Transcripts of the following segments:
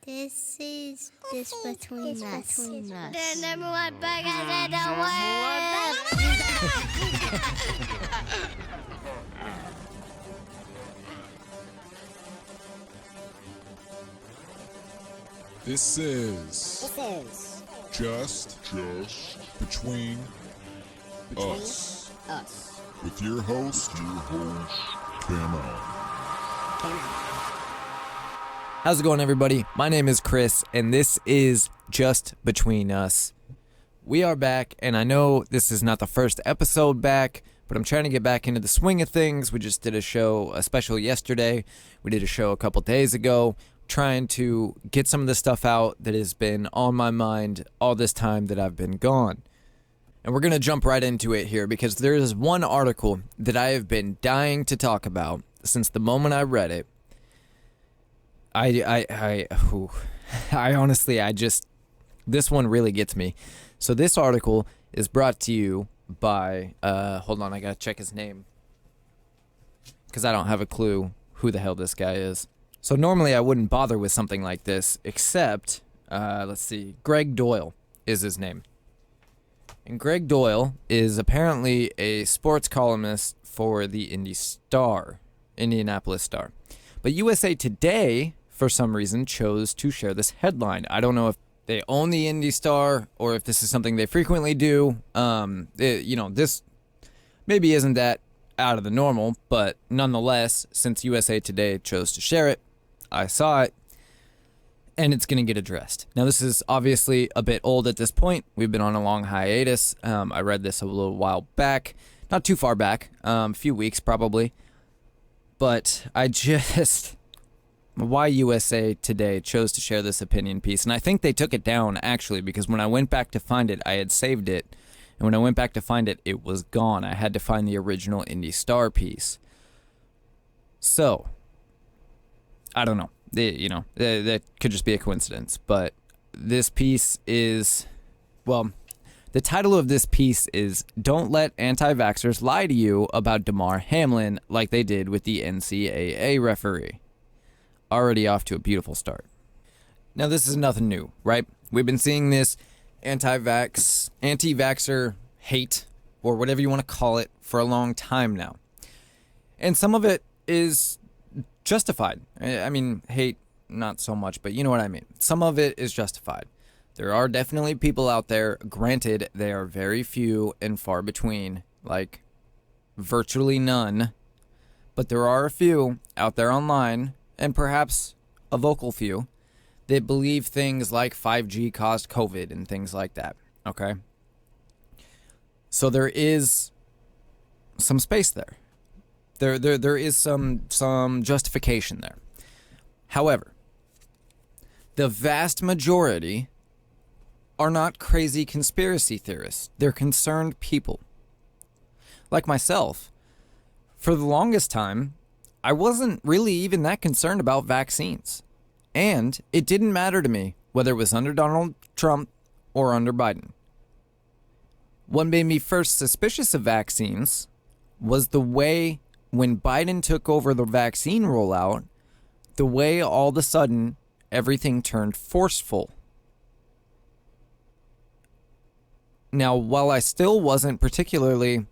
This is this between us. The number one podcast in the world. This is just between us with your host, Camo. How's it going, everybody? My name is Chris, and this is Just Between Us. We are back, and I know this is not the first episode back, but I'm trying to get back into the swing of things. We just did a special yesterday. We did a show a couple days ago, trying to get some of the stuff out that has been on my mind all this time that I've been gone. And we're going to jump right into it here, because there is one article that I have been dying to talk about since the moment I read it. I honestly, this one really gets me. So this article is brought to you by, hold on, I gotta check his name, because I don't have a clue who the hell this guy is. So normally I wouldn't bother with something like this, except, let's see, Greg Doyle is his name. And Greg Doyle is apparently a sports columnist for the IndyStar, Indianapolis Star. But USA Today, for some reason, chose to share this headline. I don't know if they own the IndyStar or if this is something they frequently do. This maybe isn't that out of the normal, but nonetheless, since USA Today chose to share it, I saw it, and it's going to get addressed. Now, this is obviously a bit old at this point. We've been on a long hiatus. I read this a little while back, not too far back, a few weeks probably, but why USA Today chose to share this opinion piece. And I think they took it down, actually, because when I went back to find it, I had saved it. And when I went back to find it, it was gone. I had to find the original IndyStar piece. So, I don't know. That could just be a coincidence. But this piece is, well, the title of this piece is "Don't Let Anti-Vaxxers Lie to You About Damar Hamlin Like They Did with the NCAA Referee." Already off to a beautiful start. Now, this is nothing new, right? We've been seeing this anti-vaxxer hate, or whatever you want to call it, for a long time now. And some of it is justified. I mean, hate, not so much, but you know what I mean. Some of it is justified. There are definitely people out there, granted, they are very few and far between, like virtually none, but there are a few out there online, and perhaps a vocal few, that believe things like 5G caused COVID and things like that, okay? So there is some space there. There is some justification there. However, the vast majority are not crazy conspiracy theorists. They're concerned people. Like myself, for the longest time, I wasn't really even that concerned about vaccines. And it didn't matter to me whether it was under Donald Trump or under Biden. What made me first suspicious of vaccines was the way, when Biden took over the vaccine rollout, the way all of a sudden everything turned forceful. Now, while I still wasn't particularly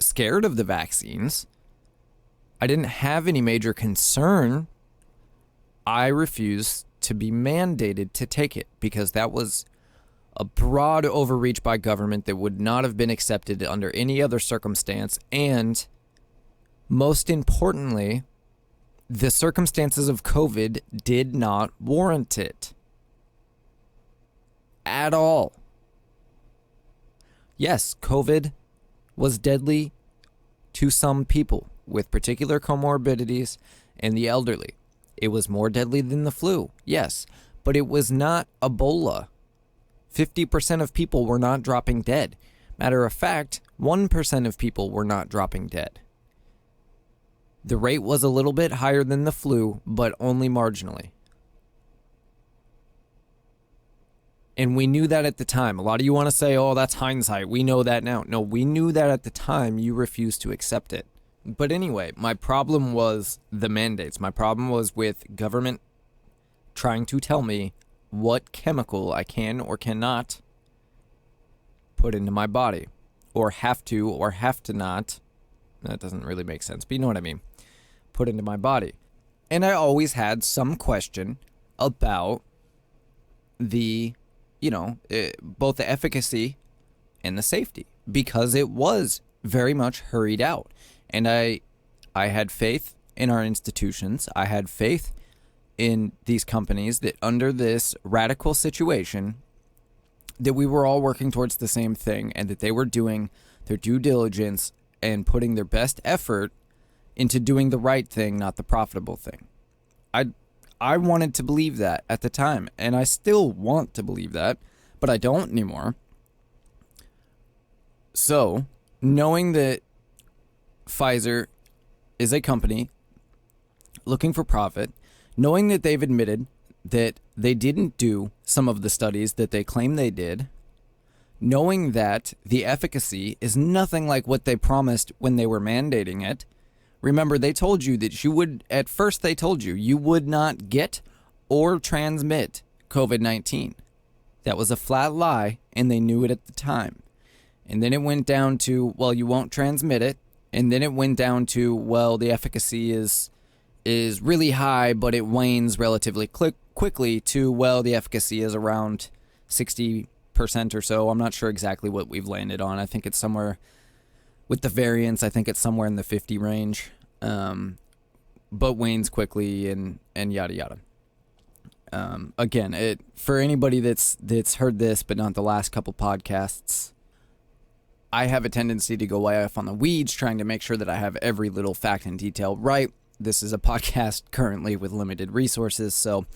scared of the vaccines, I didn't have any major concern. I refused to be mandated to take it because that was a broad overreach by government that would not have been accepted under any other circumstance. And most importantly, the circumstances of COVID did not warrant it at all. Yes, COVID was deadly to some people with particular comorbidities and the elderly. It was more deadly than the flu, yes, but it was not Ebola. 50% of people were not dropping dead. Matter of fact, 1% of people were not dropping dead. The rate was a little bit higher than the flu, but only marginally. And we knew that at the time. A lot of you want to say, oh, that's hindsight. We know that now. No, we knew that at the time. You refused to accept it. But anyway, my problem was the mandates. My problem was with government trying to tell me what chemical I can or cannot put into my body, or have to not. That doesn't really make sense, but you know what I mean. Put into my body. And I always had some question about the, both the efficacy and the safety, because it was very much hurried out. And I had faith in our institutions. I had faith in these companies that under this radical situation, that we were all working towards the same thing, and that they were doing their due diligence and putting their best effort into doing the right thing, not the profitable thing. I wanted to believe that at the time, and I still want to believe that, but I don't anymore. So, knowing that Pfizer is a company looking for profit, knowing that they've admitted that they didn't do some of the studies that they claim they did, knowing that the efficacy is nothing like what they promised when they were mandating it. Remember, they told you that at first they told you would not get or transmit COVID-19. That was a flat lie, and they knew it at the time. And then it went down to, well, you won't transmit it. And then it went down to, well, the efficacy is really high, but it wanes relatively quickly, to, well, the efficacy is around 60% or so. I'm not sure exactly what we've landed on. I think it's somewhere, with the variance, I think it's somewhere in the 50 range, but wanes quickly and yada yada. Again, for anybody that's heard this but not the last couple podcasts, I have a tendency to go way off on the weeds, trying to make sure that I have every little fact and detail right. This is a podcast currently with limited resources, so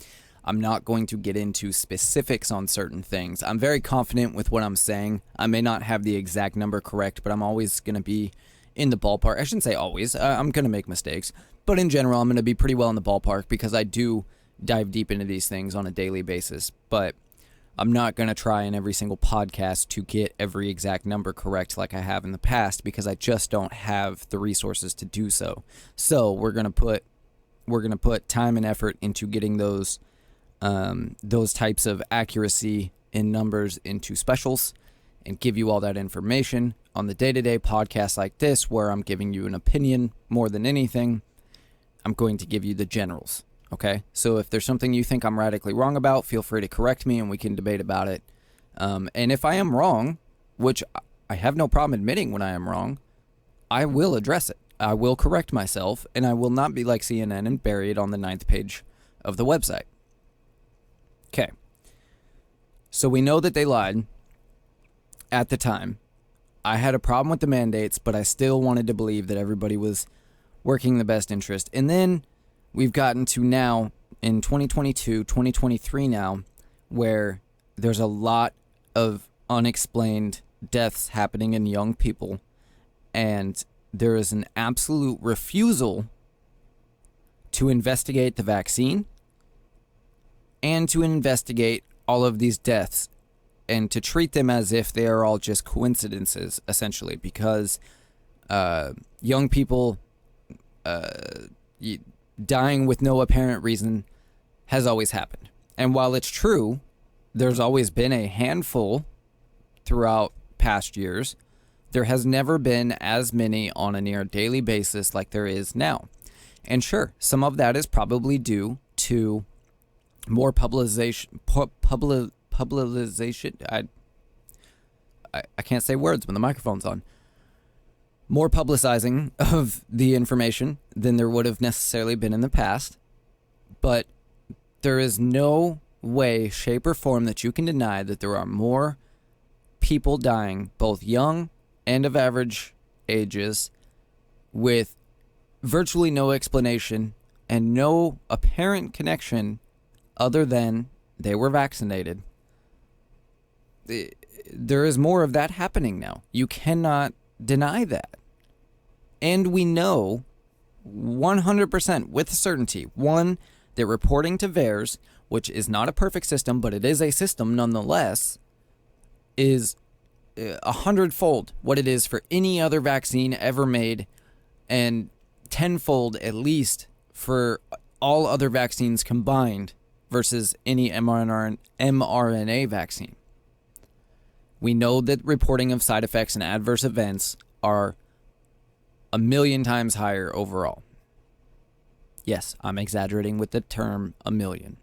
I'm not going to get into specifics on certain things. I'm very confident with what I'm saying. I may not have the exact number correct, but I'm always going to be in the ballpark. I shouldn't say always. I'm going to make mistakes. But in general, I'm going to be pretty well in the ballpark, because I do dive deep into these things on a daily basis. But I'm not going to try in every single podcast to get every exact number correct like I have in the past, because I just don't have the resources to do so. So we're going to put time and effort into getting those types of accuracy in numbers into specials, and give you all that information on the day-to-day podcast like this, where I'm giving you an opinion more than anything. I'm going to give you the generals. Okay, so if there's something you think I'm radically wrong about, feel free to correct me and we can debate about it. And if I am wrong, which I have no problem admitting when I am wrong, I will address it. I will correct myself, and I will not be like CNN and bury it on the 9th page of the website. Okay, so we know that they lied at the time. I had a problem with the mandates, but I still wanted to believe that everybody was working the best interest. And then we've gotten to now in 2022, 2023 now, where there's a lot of unexplained deaths happening in young people, and there is an absolute refusal to investigate the vaccine and to investigate all of these deaths, and to treat them as if they are all just coincidences, essentially, because young people dying with no apparent reason has always happened. And while it's true, there's always been a handful throughout past years, there has never been as many on a near daily basis like there is now. And sure, some of that is probably due to more publicization. I can't say words when the microphone's on. More publicizing of the information than there would have necessarily been in the past. But there is no way, shape, or form that you can deny that there are more people dying, both young and of average ages, with virtually no explanation and no apparent connection other than they were vaccinated. There is more of that happening now. You cannot deny that. And we know 100% with certainty, one, that reporting to VAERS, which is not a perfect system, but it is a system nonetheless, is 100-fold what it is for any other vaccine ever made, and 10-fold at least for all other vaccines combined versus any mRNA vaccine. We know that reporting of side effects and adverse events are 1,000,000 times higher overall. Yes, I'm exaggerating with the term 1,000,000.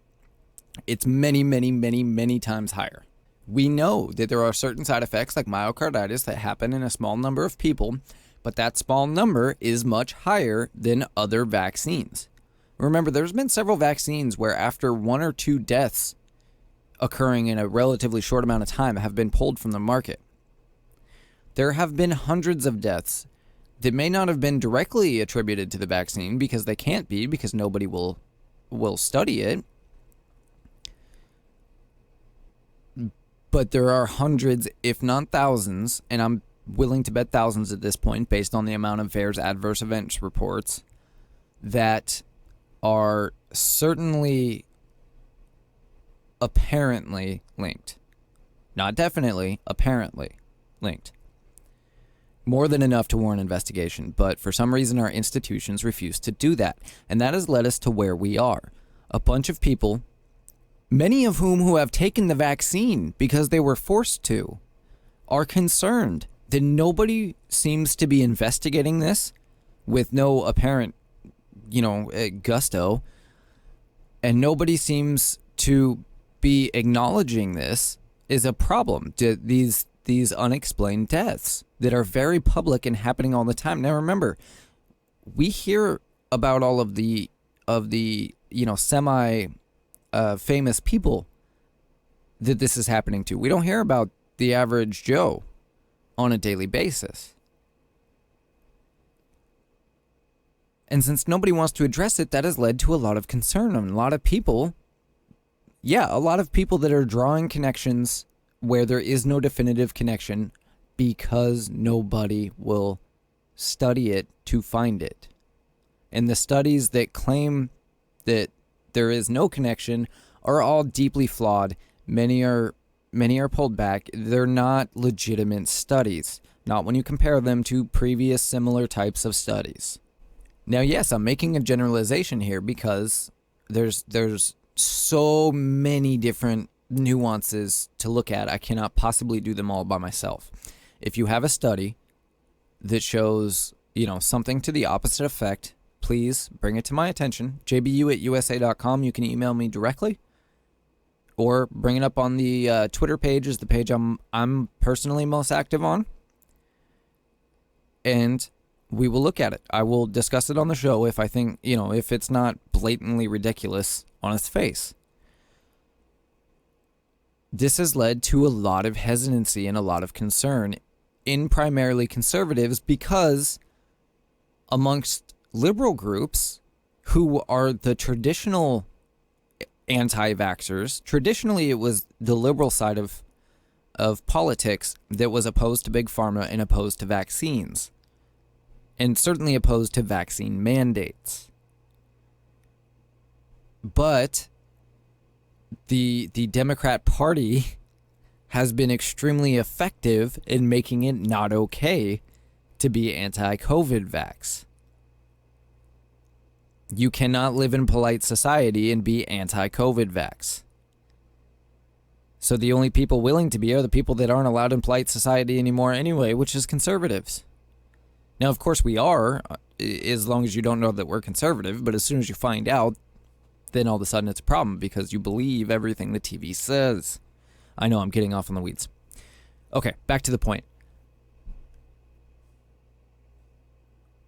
It's many, many, many, many times higher. We know that there are certain side effects like myocarditis that happen in a small number of people, but that small number is much higher than other vaccines. Remember, there's been several vaccines where after 1 or 2 deaths occurring in a relatively short amount of time have been pulled from the market. There have been hundreds of deaths that may not have been directly attributed to the vaccine because they can't be, because nobody will study it. But there are hundreds, if not thousands, and I'm willing to bet thousands at this point based on the amount of VAERS adverse events reports, that are certainly apparently linked. Not definitely, apparently linked. More than enough to warrant investigation, but for some reason our institutions refuse to do that. And that has led us to where we are. A bunch of people, many of whom who have taken the vaccine because they were forced to, are concerned that nobody seems to be investigating this with no apparent, gusto. And nobody seems to be acknowledging this is a problem. These unexplained deaths that are very public and happening all the time. Now remember, we hear about all of the semi famous people that this is happening to. We don't hear about the average Joe on a daily basis. And since nobody wants to address it, that has led to a lot of concern and a lot of people that are drawing connections where there is no definitive connection because nobody will study it to find it. And the studies that claim that there is no connection are all deeply flawed. Many are pulled back. They're not legitimate studies, not when you compare them to previous similar types of studies. Now, yes, I'm making a generalization here because there's so many different nuances to look at. I cannot possibly do them all by myself. If you have a study that shows, something to the opposite effect, please bring it to my attention. jbu@usa.com. You can email me directly or bring it up on the Twitter page, is the page I'm personally most active on. And we will look at it. I will discuss it on the show if I think, if it's not blatantly ridiculous on its face. This has led to a lot of hesitancy and a lot of concern in primarily conservatives because amongst liberal groups who are the traditional anti-vaxxers, traditionally it was the liberal side of politics that was opposed to big pharma and opposed to vaccines, and certainly opposed to vaccine mandates. But the Democrat Party has been extremely effective in making it not okay to be anti-COVID vax. You cannot live in polite society and be anti-COVID vax. So the only people willing to be are the people that aren't allowed in polite society anymore anyway, which is conservatives. Now, of course, we are, as long as you don't know that we're conservative, but as soon as you find out, then all of a sudden it's a problem because you believe everything the TV says. I know I'm getting off on the weeds. Okay, back to the point.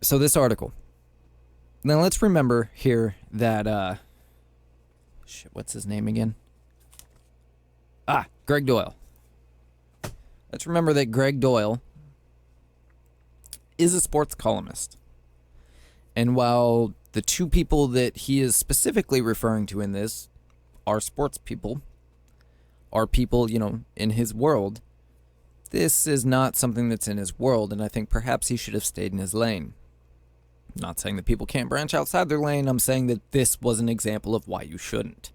So this article. Now let's remember here that, what's his name again? Greg Doyle. Let's remember that Greg Doyle is a sports columnist. And while the two people that he is specifically referring to in this are sports people, are people, in his world, this is not something that's in his world, and I think perhaps he should have stayed in his lane. I'm not saying that people can't branch outside their lane, I'm saying that this was an example of why you shouldn't.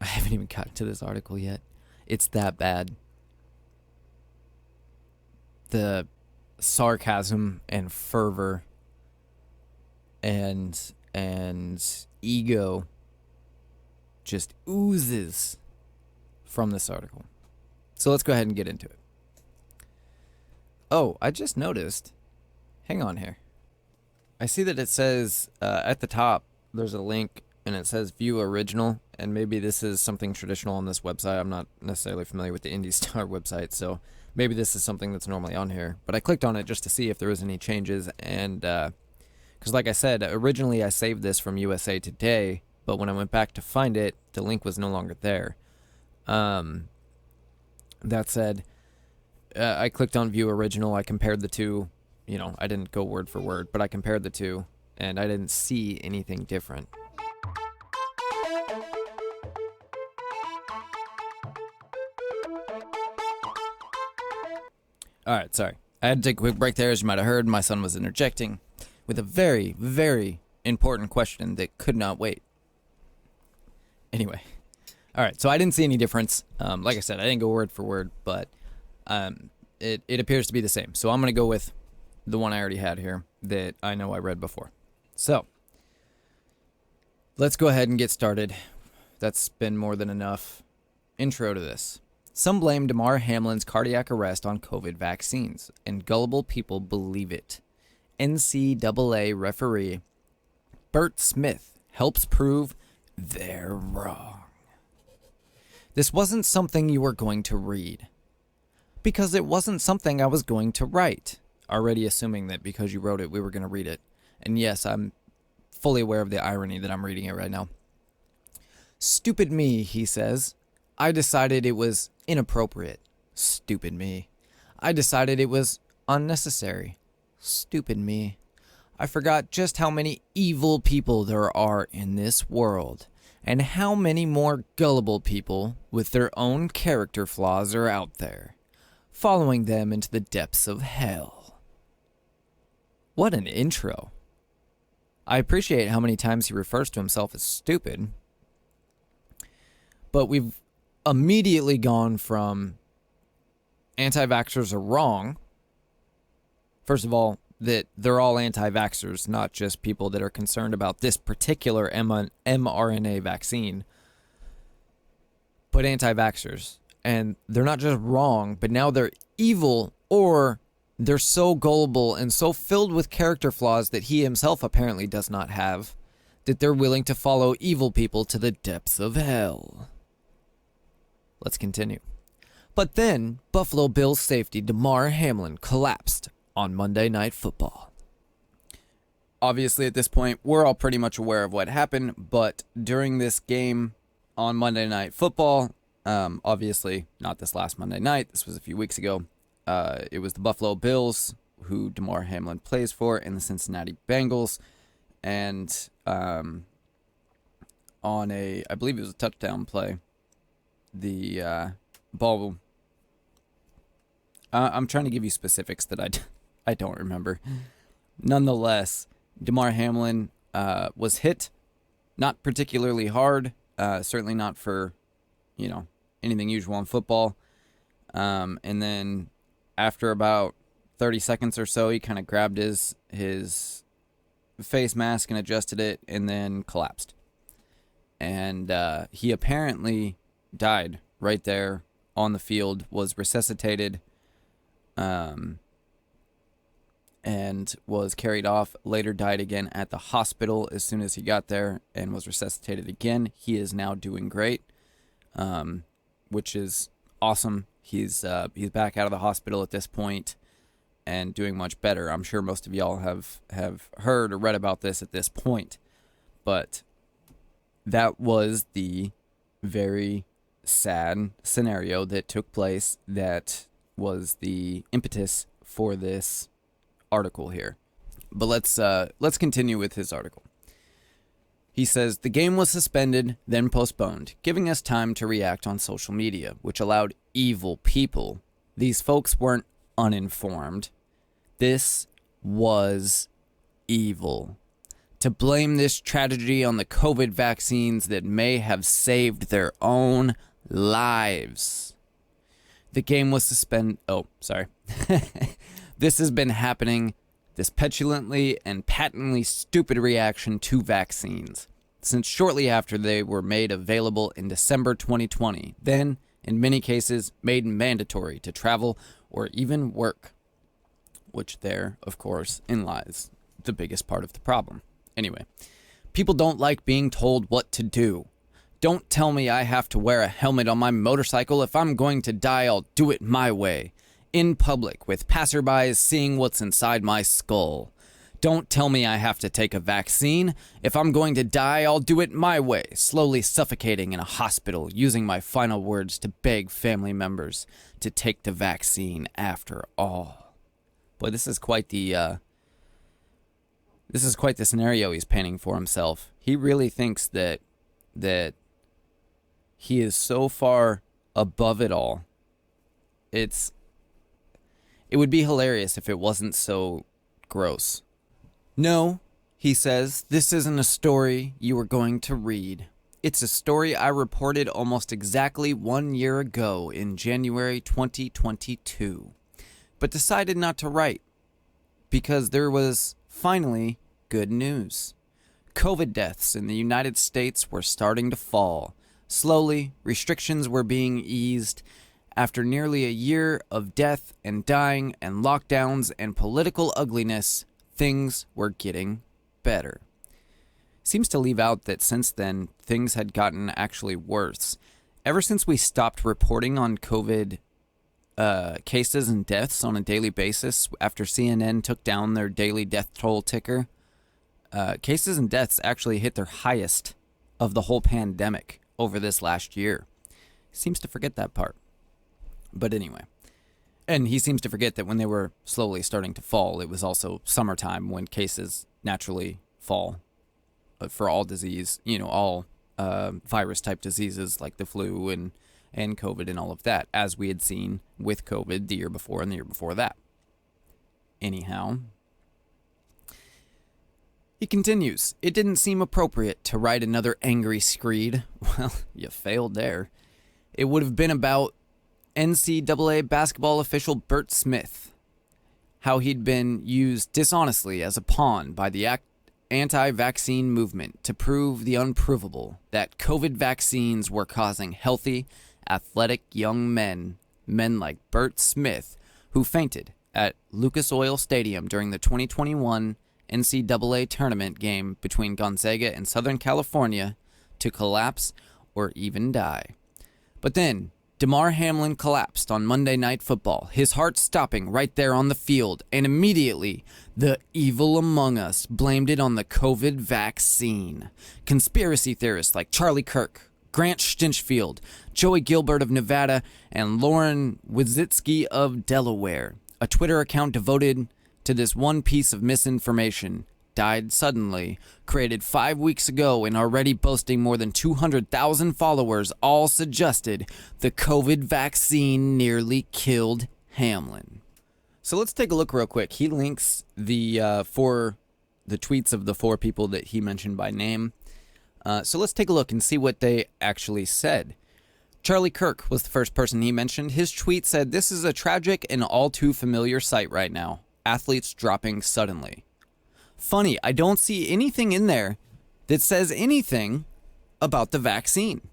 I haven't even gotten to this article yet. It's that bad. The sarcasm and fervor and and ego just oozes from this article. So let's go ahead and get into it. Oh, I just noticed. Hang on here. I see that it says at the top, there's a link and it says view original. And maybe this is something traditional on this website. I'm not necessarily familiar with the IndyStar website, so maybe this is something that's normally on here. But I clicked on it just to see if there was any changes. And because like I said, originally I saved this from USA Today, but when I went back to find it, the link was no longer there. That said, I clicked on view original. I compared the two. You know, I didn't go word for word, but I compared the two, and I didn't see anything different. All right, sorry. I had to take a quick break there. As you might have heard, my son was interjecting with a very, very important question that could not wait. Anyway. All right, so I didn't see any difference. Like I said, I didn't go word for word, but it appears to be the same. So I'm going to go with the one I already had here that I know I read before. So let's go ahead and get started. That's been more than enough intro to this. Some blame Damar Hamlin's cardiac arrest on COVID vaccines, and gullible people believe it. NCAA referee Bert Smith helps prove they're wrong. This wasn't something you were going to read, because it wasn't something I was going to write. Already assuming that because you wrote it, we were going to read it. And yes, I'm fully aware of the irony that I'm reading it right now. Stupid me, he says. I decided it was inappropriate. Stupid me. I decided it was unnecessary. Stupid me. I forgot just how many evil people there are in this world, and how many more gullible people with their own character flaws are out there, following them into the depths of hell. What an intro. I appreciate how many times he refers to himself as stupid, but we've immediately gone from anti-vaxxers are wrong. First of all, that they're all anti-vaxxers, not just people that are concerned about this particular mRNA vaccine, but anti-vaxxers. And they're not just wrong, but now they're evil, or they're so gullible and so filled with character flaws that he himself apparently does not have, that they're willing to follow evil people to the depths of hell. Let's continue. But then, Buffalo Bills safety Damar Hamlin collapsed on Monday Night Football. Obviously, at this point, we're all pretty much aware of what happened, but during this game on Monday Night Football, obviously not this last Monday night, this was a few weeks ago, it was the Buffalo Bills, who Damar Hamlin plays for, and the Cincinnati Bengals, and on I believe it was a touchdown play, the ball. I'm trying to give you specifics that I don't remember. Nonetheless, Damar Hamlin was hit, not particularly hard, certainly not for, anything usual in football. And then after about 30 seconds or so, he kind of grabbed his face mask and adjusted it, and then collapsed. And he apparently died right there on the field, was resuscitated, and was carried off, later died again at the hospital as soon as he got there, and was resuscitated again. He is now doing great, which is awesome. He's back out of the hospital at this point and doing much better. I'm sure most of y'all have heard or read about this at this point, but that was the very sad scenario that took place that was the impetus for this article here. But let's continue with his article. He says, the game was suspended, then postponed, giving us time to react on social media, which allowed evil people. These folks weren't uninformed. This was evil. To blame this tragedy on the COVID vaccines that may have saved their own lives. The game was suspended. Oh, sorry. This has been happening this petulantly and patently stupid reaction to vaccines, since shortly after they were made available in December 2020, then, in many cases, made mandatory to travel or even work, which there, of course, lies the biggest part of the problem. Anyway, people don't like being told what to do. Don't tell me I have to wear a helmet on my motorcycle. If I'm going to die, I'll do it my way. In public, with passerbys seeing what's inside my skull. Don't tell me I have to take a vaccine. If I'm going to die, I'll do it my way, slowly suffocating in a hospital, using my final words to beg family members to take the vaccine after all. Boy, this is quite the scenario he's painting for himself. He really thinks that he is so far above it all. It would be hilarious if it wasn't so gross. No, he says, this isn't a story you are going to read. It's a story I reported almost exactly 1 year ago in January 2022, but decided not to write because there was finally good news. COVID deaths in the United States were starting to fall. Slowly, restrictions were being eased. After nearly a year of death and dying and lockdowns and political ugliness, things were getting better. Seems to leave out that since then, things had gotten actually worse. Ever since we stopped reporting on COVID cases and deaths on a daily basis, after CNN took down their daily death toll ticker, cases and deaths actually hit their highest of the whole pandemic over this last year. Seems to forget that part. But anyway, and he seems to forget that when they were slowly starting to fall, it was also summertime when cases naturally fall for all disease, all virus-type diseases like the flu and COVID and all of that, as we had seen with COVID the year before and the year before that. Anyhow, he continues, it didn't seem appropriate to write another angry screed. Well, you failed there. It would have been about NCAA basketball official Bert Smith, how he'd been used dishonestly as a pawn by the anti-vaccine movement to prove the unprovable, that COVID vaccines were causing healthy, athletic young men like Bert Smith, who fainted at Lucas Oil Stadium during the 2021 NCAA tournament game between Gonzaga and Southern California, to collapse or even die. But then, Damar Hamlin collapsed on Monday Night Football, his heart stopping right there on the field, and immediately, the evil among us blamed it on the COVID vaccine. Conspiracy theorists like Charlie Kirk, Grant Stinchfield, Joey Gilbert of Nevada, and Lauren Wizitsky of Delaware, a Twitter account devoted to this one piece of misinformation, died suddenly, created 5 weeks ago and already boasting more than 200,000 followers, all suggested the COVID vaccine nearly killed Hamlin. So let's take a look real quick. He links the tweets of the 4 people that he mentioned by name. So let's take a look and see what they actually said. Charlie Kirk was the first person he mentioned. His tweet said, "This is a tragic and all too familiar sight right now. Athletes dropping suddenly." Funny, I don't see anything in there that says anything about the vaccine.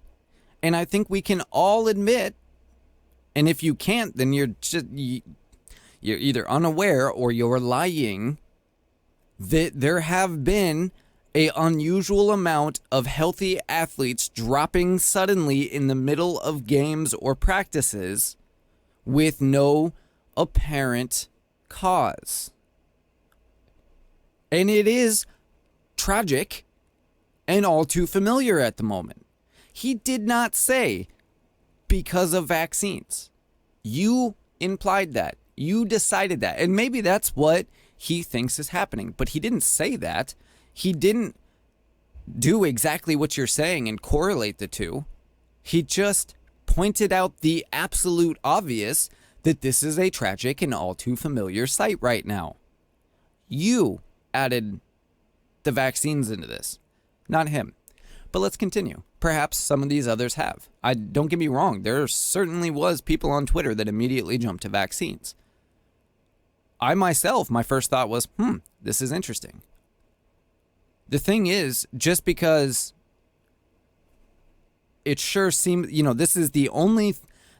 And I think we can all admit, and if you can't, then you're either unaware or you're lying, that there have been an unusual amount of healthy athletes dropping suddenly in the middle of games or practices with no apparent cause. And it is tragic and all too familiar at the moment. He did not say because of vaccines. You implied that. You decided that. And maybe that's what he thinks is happening. But he didn't say that. He didn't do exactly what you're saying and correlate the two. He just pointed out the absolute obvious that this is a tragic and all too familiar sight right now. You added the vaccines into this, not him. But let's continue. Perhaps some of these others have. Don't get me wrong, there certainly was people on Twitter that immediately jumped to vaccines. I myself, my first thought was, this is interesting. The thing is, just because it sure seems, this is the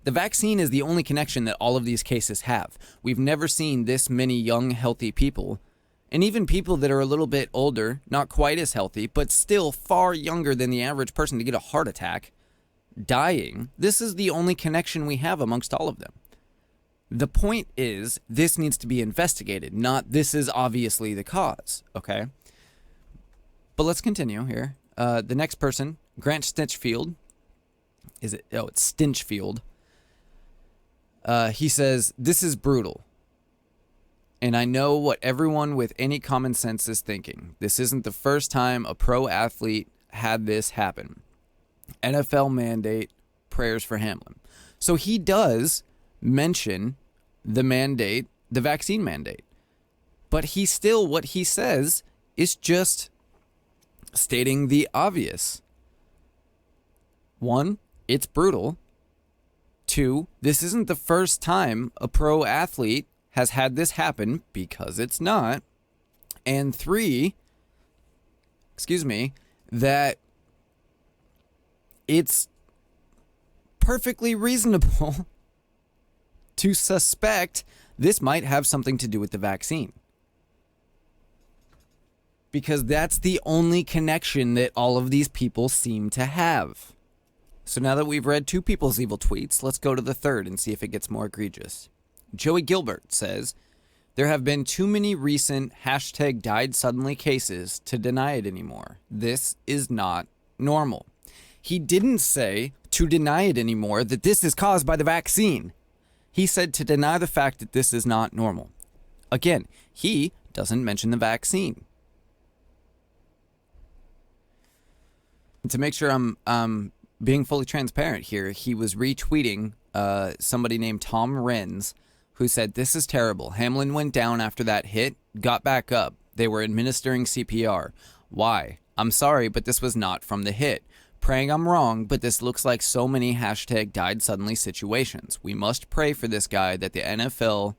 vaccine is the only connection that all of these cases have. We've never seen this many young, healthy people, and even people that are a little bit older, not quite as healthy, but still far younger than the average person to get a heart attack, dying. This is the only connection we have amongst all of them. The point is, this needs to be investigated, not this is obviously the cause, okay? But let's continue here. The next person, Grant Stinchfield. It's Stinchfield. He says, this is brutal. And I know what everyone with any common sense is thinking. This isn't the first time a pro athlete had this happen. NFL mandate, prayers for Hamlin. So he does mention the mandate, the vaccine mandate. But what he says is just stating the obvious. 1, it's brutal. 2, this isn't the first time a pro athlete has had this happen, because it's not. And 3, that it's perfectly reasonable to suspect this might have something to do with the vaccine. Because that's the only connection that all of these people seem to have. So now that we've read 2 people's evil tweets, let's go to the third and see if it gets more egregious. Joey Gilbert says, there have been too many recent #died-suddenly cases to deny it anymore. This is not normal. He didn't say to deny it anymore that this is caused by the vaccine. He said to deny the fact that this is not normal. Again, he doesn't mention the vaccine. To make sure I'm being fully transparent here, he was retweeting somebody named Tom Renz, who said, this is terrible. Hamlin went down after that hit, got back up. They were administering CPR. Why? I'm sorry, but this was not from the hit. Praying I'm wrong, but this looks like so many #died-suddenly situations. We must pray for this guy that the NFL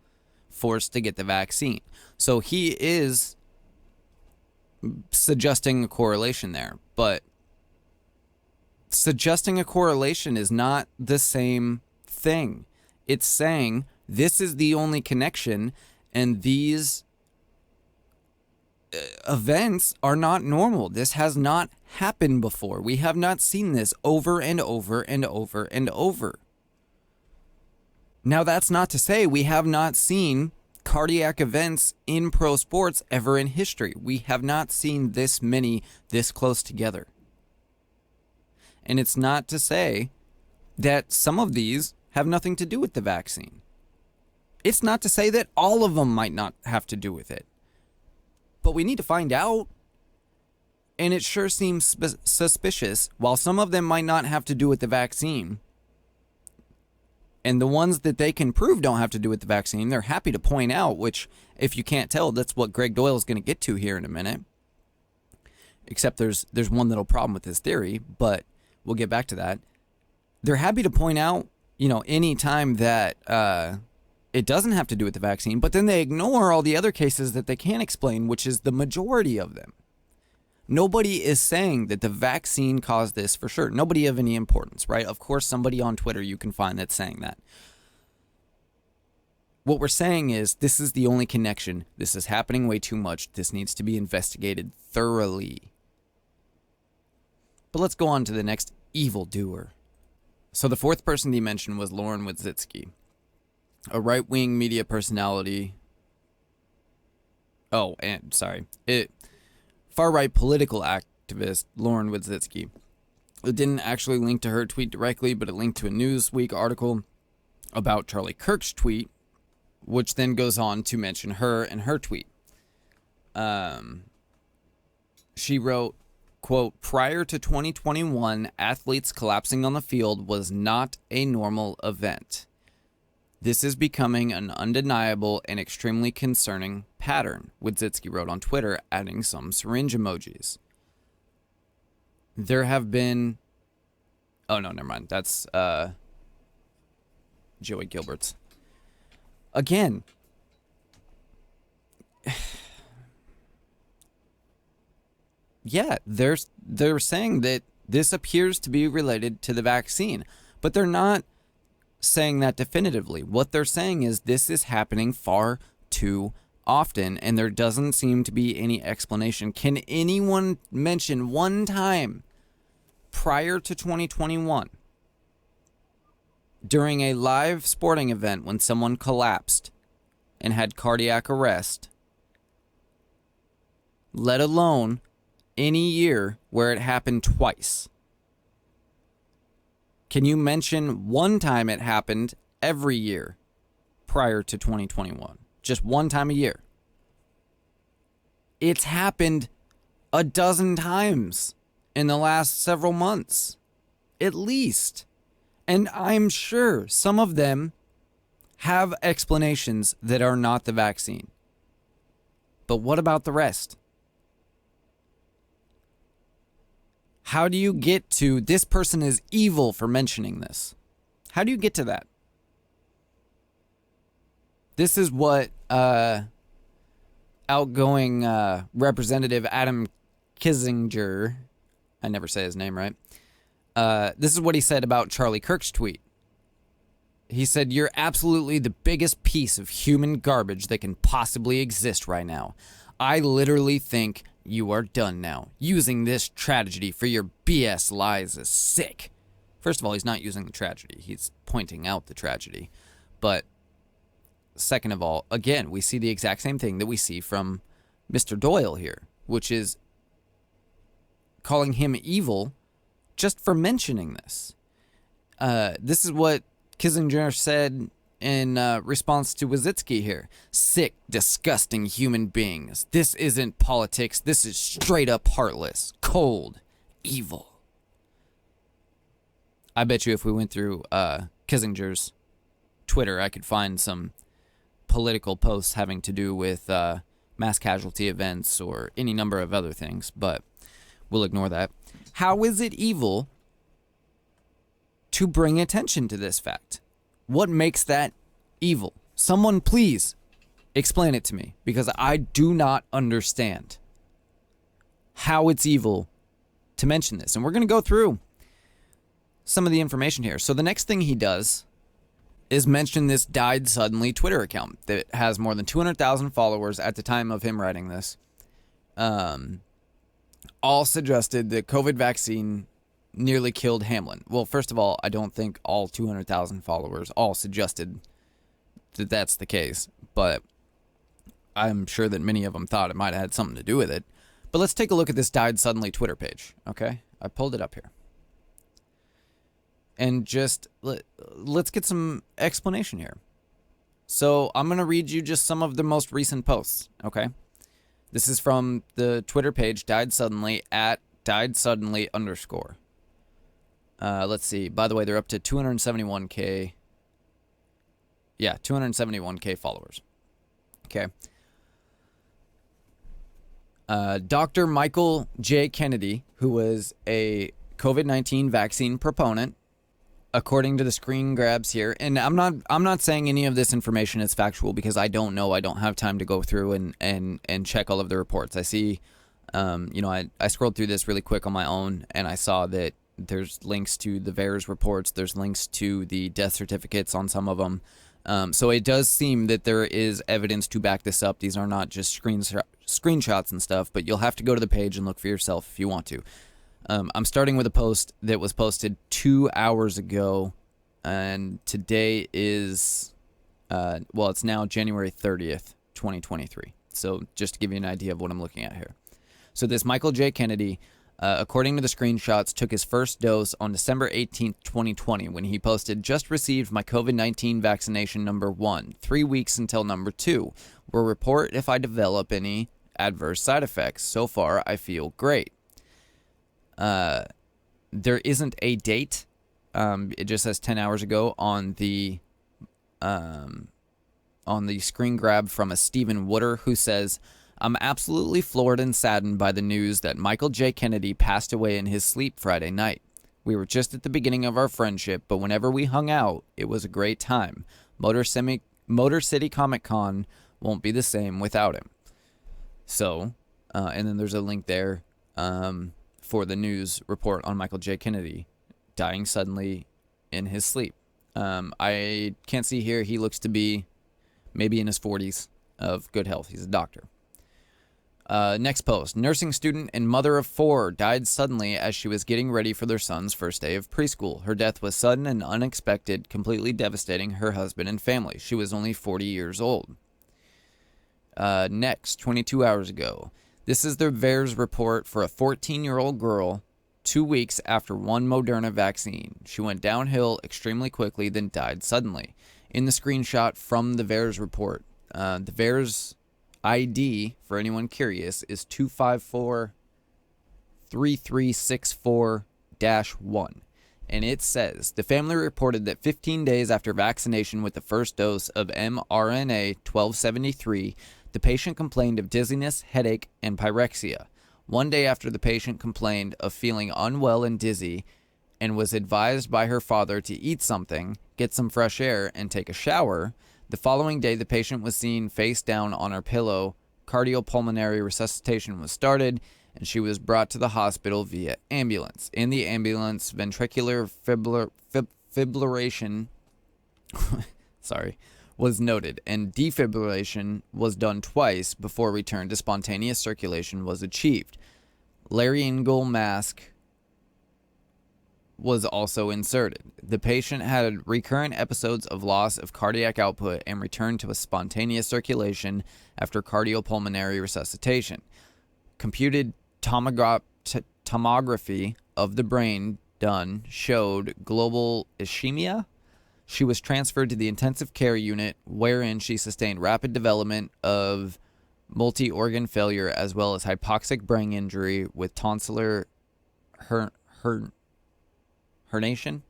forced to get the vaccine. So he is suggesting a correlation there, but suggesting a correlation is not the same thing. It's saying this is the only connection, and these events are not normal. This has not happened before. We have not seen this over and over and over and over. Now, that's not to say we have not seen cardiac events in pro sports ever in history. We have not seen this many this close together. And it's not to say that some of these have nothing to do with the vaccine. It's not to say that all of them might not have to do with it. But we need to find out. And it sure seems suspicious. While some of them might not have to do with the vaccine, and the ones that they can prove don't have to do with the vaccine, they're happy to point out, which, if you can't tell, that's what Greg Doyle is going to get to here in a minute. Except there's one little problem with his theory, but we'll get back to that. They're happy to point out, any time that it doesn't have to do with the vaccine, but then they ignore all the other cases that they can't explain, which is the majority of them. Nobody is saying that the vaccine caused this for sure. Nobody of any importance, right? Of course, somebody on Twitter you can find that's saying that. What we're saying is this is the only connection. This is happening way too much. This needs to be investigated thoroughly. But let's go on to the next evildoer. So the fourth person he mentioned was Lauren Wadzicki, a right-wing media personality. Far-right political activist Lauren Wadzicki. It didn't actually link to her tweet directly, but it linked to a Newsweek article about Charlie Kirk's tweet, which then goes on to mention her and her tweet. She wrote, quote, prior to 2021, athletes collapsing on the field was not a normal event. This is becoming an undeniable and extremely concerning pattern, Wadzicki wrote on Twitter, adding some syringe emojis. There have been... Oh, no, never mind. That's Joey Gilbert's. Again, yeah, they're saying that this appears to be related to the vaccine, but they're not saying that definitively. What they're saying is this is happening far too often, and there doesn't seem to be any explanation. Can anyone mention one time prior to 2021 during a live sporting event when someone collapsed and had cardiac arrest, let alone any year where it happened twice? Can you mention one time it happened every year prior to 2021? Just one time a year. It's happened a dozen times in the last several months, at least. And I'm sure some of them have explanations that are not the vaccine. But what about the rest? How do you get to this person is evil for mentioning this? How do you get to that? This is what outgoing Representative Adam Kinzinger, I never say his name right, this is what he said about Charlie Kirk's tweet. He said, "You're absolutely the biggest piece of human garbage that can possibly exist right now. I literally think you are done now. Using this tragedy for your BS lies is sick." First of all, he's not using the tragedy. He's pointing out the tragedy. But second of all, again, we see the exact same thing that we see from Mr. Doyle here, which is calling him evil just for mentioning this. This is what Kissinger said in response to Wazitsky here. "Sick, disgusting human beings. This isn't politics. This is straight up heartless, cold, evil." I bet you if we went through Kissinger's Twitter, I could find some political posts having to do with mass casualty events or any number of other things, but we'll ignore that. How is it evil to bring attention to this fact? What makes that evil? Someone please explain it to me, because I do not understand how it's evil to mention this. And we're going to go through some of the information here. So the next thing he does is mention this died suddenly Twitter account that has more than 200,000 followers at the time of him writing this. All suggested the COVID vaccine nearly killed Hamlin. Well, first of all, I don't think all 200,000 followers all suggested that that's the case, but I'm sure that many of them thought it might have had something to do with it. But let's take a look at this died suddenly Twitter page, okay? I pulled it up here. And just let's get some explanation here. So I'm going to read you just some of the most recent posts, okay? This is from the Twitter page, died suddenly, at died suddenly _. Let's see. By the way, they're up to 271K. Yeah, 271K followers. Okay. Dr. Michael J. Kennedy, who was a COVID-19 vaccine proponent, according to the screen grabs here, and I'm not saying any of this information is factual because I don't know. I don't have time to go through and check all of the reports. I see, I scrolled through this really quick on my own, and I saw that there's links to the VAERS reports. There's links to the death certificates on some of them. So it does seem that there is evidence to back this up. These are not just screenshots and stuff, but you'll have to go to the page and look for yourself if you want to. I'm starting with a post that was posted 2 hours ago, and today is, it's now January 30th, 2023. So just to give you an idea of what I'm looking at here. So this Michael J. Kennedy, according to the screenshots, took his first dose on December 18th, 2020, when he posted, "Just received my COVID-19 vaccination number 1, 3 weeks until number 2. Will report if I develop any adverse side effects. So far, I feel great." There isn't a date. It just says 10 hours ago on the screen grab from a Stephen Wooder, who says, "I'm absolutely floored and saddened by the news that Michael J. Kennedy passed away in his sleep Friday night. We were just at the beginning of our friendship, but whenever we hung out, it was a great time. Motor City Comic Con won't be the same without him." So, and then there's a link there for the news report on Michael J. Kennedy dying suddenly in his sleep. I can't see here. He looks to be maybe in his 40s of good health. He's a doctor. Next post. Nursing student and mother of 4 died suddenly as she was getting ready for their son's first day of preschool. Her death was sudden and unexpected, completely devastating her husband and family. She was only 40 years old. Next, 22 hours ago. This is the VAERS report for a 14-year-old girl 2 weeks after one Moderna vaccine. She went downhill extremely quickly, then died suddenly. In the screenshot from the VAERS report, the VAERS ID, for anyone curious, is 2543364-1. And it says, the family reported that 15 days after vaccination with the first dose of mRNA 1273, the patient complained of dizziness, headache, and pyrexia. 1 day after the patient complained of feeling unwell and dizzy and was advised by her father to eat something, get some fresh air, and take a shower, the following day the patient was seen face down on her pillow, cardiopulmonary resuscitation was started, and she was brought to the hospital via ambulance. In the ambulance, ventricular fibrillation was noted, and defibrillation was done twice before return to spontaneous circulation was achieved. Laryngeal mask was also inserted. The patient had recurrent episodes of loss of cardiac output and returned to a spontaneous circulation after cardiopulmonary resuscitation. Computed tomography of the brain done showed global ischemia. She was transferred to the intensive care unit, wherein she sustained rapid development of multi-organ failure as well as hypoxic brain injury with tonsillar herniation.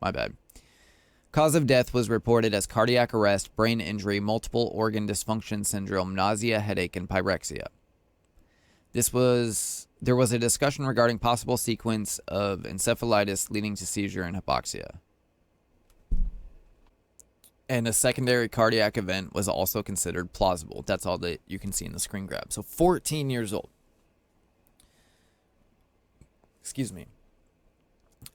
My bad. Cause of death was reported as cardiac arrest, brain injury, multiple organ dysfunction syndrome, nausea, headache, and pyrexia. There was a discussion regarding possible sequence of encephalitis leading to seizure and hypoxia. And a secondary cardiac event was also considered plausible. That's all that you can see in the screen grab. So 14 years old. Excuse me.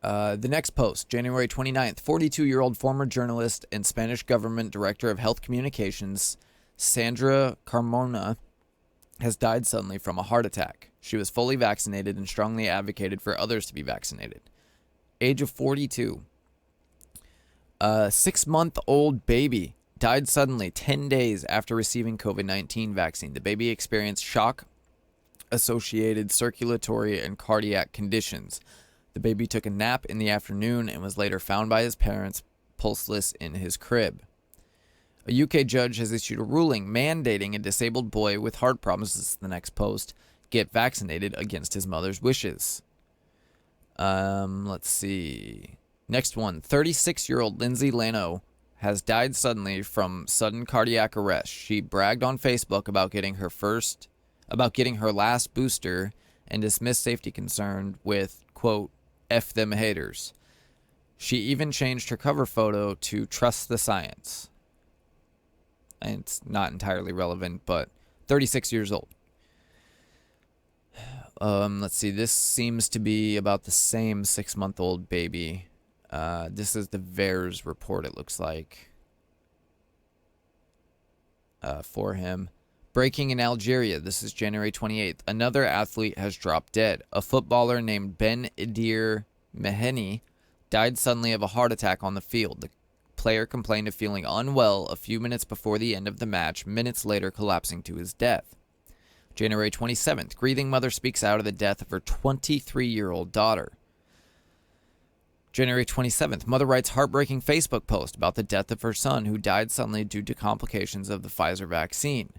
The next post, January 29th, 42-year-old former journalist and Spanish government director of health communications, Sandra Carmona, has died suddenly from a heart attack. She was fully vaccinated and strongly advocated for others to be vaccinated. Age of 42. A 6-month-old baby died suddenly 10 days after receiving COVID-19 vaccine. The baby experienced shock-associated circulatory and cardiac conditions. The baby took a nap in the afternoon and was later found by his parents pulseless in his crib. A UK judge has issued a ruling mandating a disabled boy with heart problems, this is the next post, get vaccinated against his mother's wishes. Let's see. Next one, 36-year-old Lindsay Lano has died suddenly from sudden cardiac arrest. She bragged on Facebook about getting her last booster and dismissed safety concern with, quote, F them haters. She even changed her cover photo to trust the science. And it's not entirely relevant, but 36 years old. Let's see. This seems to be about the same 6-month-old baby. This is the VAERS report, it looks like, for him. Breaking in Algeria. This is January 28th. Another athlete has dropped dead. A footballer named Ben Idir Meheni died suddenly of a heart attack on the field. The player complained of feeling unwell a few minutes before the end of the match, minutes later collapsing to his death. January 27th. Grieving mother speaks out of the death of her 23-year-old daughter. January 27th. Mother writes heartbreaking Facebook post about the death of her son who died suddenly due to complications of the Pfizer vaccine.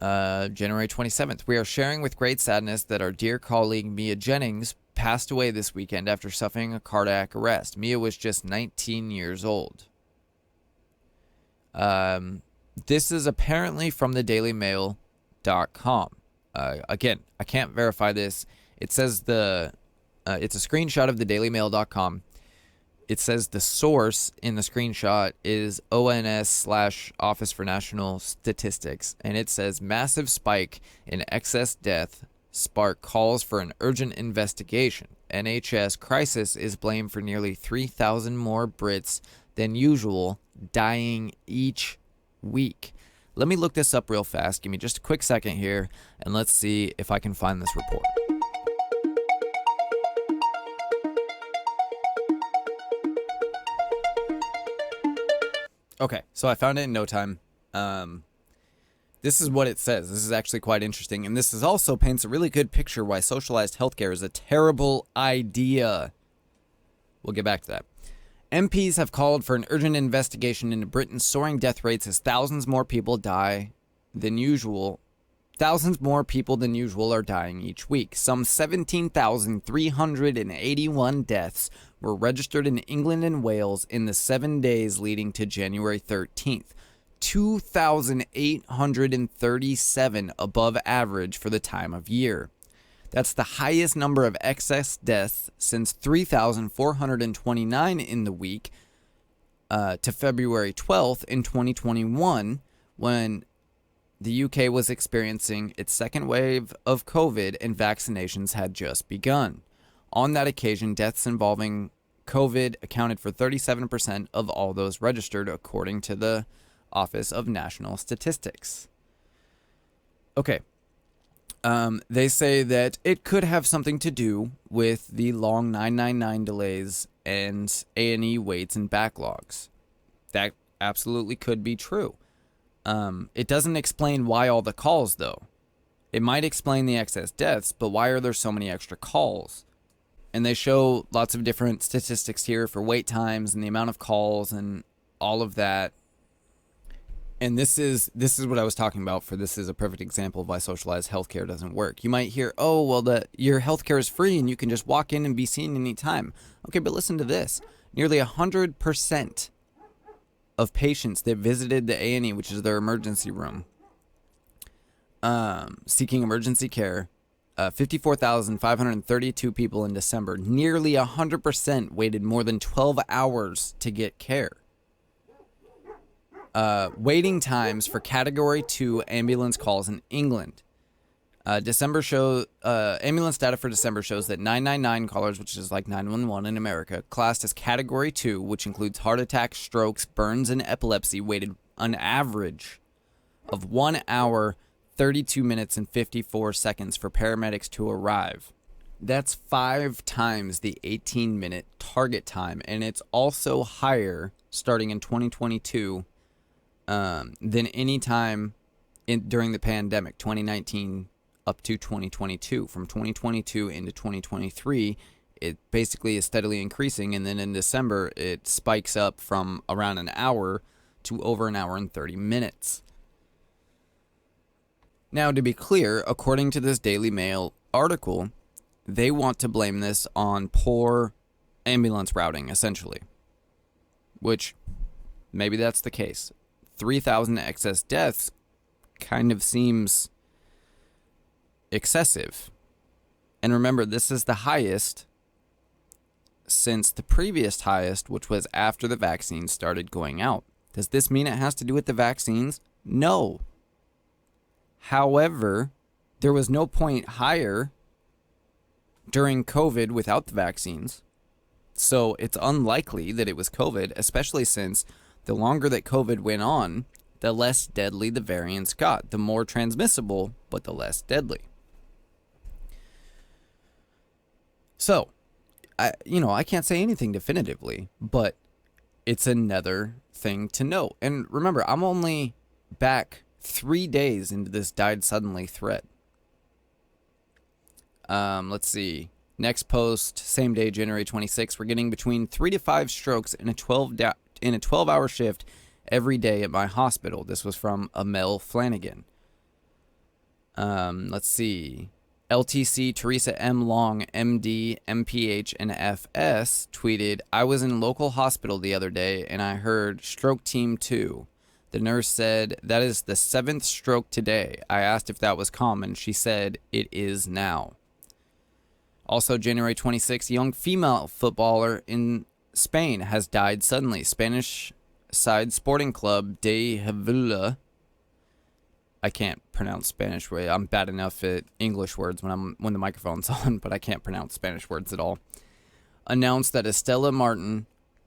January 27th. We are sharing with great sadness that our dear colleague Mia Jennings passed away this weekend after suffering a cardiac arrest. Mia was just 19 years old. This is apparently from the dailymail.com. Again, I can't verify this. It says it's a screenshot of the dailymail.com. it says the source in the screenshot is ONS/Office for National Statistics, and it says massive spike in excess death spark calls for an urgent investigation. NHS crisis is blamed for nearly 3,000 more Brits than usual dying each week. Let me look this up real fast. Give me just a quick second here, and let's see if I can find this report. Okay, so I found it in no time. This is what it says. This is actually quite interesting, and this is also paints a really good picture why socialized healthcare is a terrible idea. We'll get back to that. MPs have called for an urgent investigation into Britain's soaring death rates as thousands more people than usual are dying each week. Some 17,381 deaths were registered in England and Wales in the 7 days leading to January 13th. 2,837 above average for the time of year. That's the highest number of excess deaths since 3,429 in the week to February 12th in 2021, when the UK was experiencing its second wave of COVID and vaccinations had just begun. On that occasion, deaths involving COVID accounted for 37% of all those registered, according to the Office of National Statistics. Okay. They say that it could have something to do with the long 999 delays and A&E waits and backlogs. That absolutely could be true. It doesn't explain why all the calls, though. It might explain the excess deaths, but why are there so many extra calls? And they show lots of different statistics here for wait times and the amount of calls and all of that. And this is what I was talking about for this is a perfect example of why socialized healthcare doesn't work. You might hear, oh, well, your healthcare is free and you can just walk in and be seen anytime. Okay, but listen to this. Nearly 100% of patients that visited the A&E, which is their emergency room, seeking emergency care, 54,532 people in December, nearly 100% waited more than 12 hours to get care. Waiting times for Category 2 ambulance calls in England. Ambulance data for December shows that 999 callers, which is like 911 in America, classed as Category 2, which includes heart attacks, strokes, burns, and epilepsy, waited an average of 1 hour, 32 minutes, and 54 seconds for paramedics to arrive. That's 5 times the 18-minute target time, and it's also higher starting in 2022 than any time during the pandemic, 2019 up to 2022. From 2022 into 2023, it basically is steadily increasing, and then in December, it spikes up from around an hour to over an hour and 30 minutes. Now, to be clear, according to this Daily Mail article, they want to blame this on poor ambulance routing, essentially, which maybe that's the case. 3,000 excess deaths kind of seems excessive. And remember, this is the highest since the previous highest, which was after the vaccines started going out. Does this mean it has to do with the vaccines? No. However, there was no point higher during COVID without the vaccines. So it's unlikely that it was COVID, especially since the longer that COVID went on, the less deadly the variants got. The more transmissible, but the less deadly. So, I can't say anything definitively, but it's another thing to note. And remember, I'm only back 3 days into this died suddenly thread. Let's see. Next post, same day, January 26th. We're getting between 3 to 5 strokes in a 12-hour shift every day at my hospital. This was from Amel Flanagan. Let's see. LTC Teresa M. Long, MD, MPH, and FS tweeted, I was in local hospital the other day and I heard stroke team 2. The nurse said, that is the 7th stroke today. I asked if that was common. She said, it is now. Also, January 26th, young female footballer in Spain has died suddenly. Spanish side sporting club de Sevilla. I can't pronounce Spanish way. I'm bad enough at English words when the microphone's on, but I can't pronounce Spanish words at all. Announced that Estela Martin,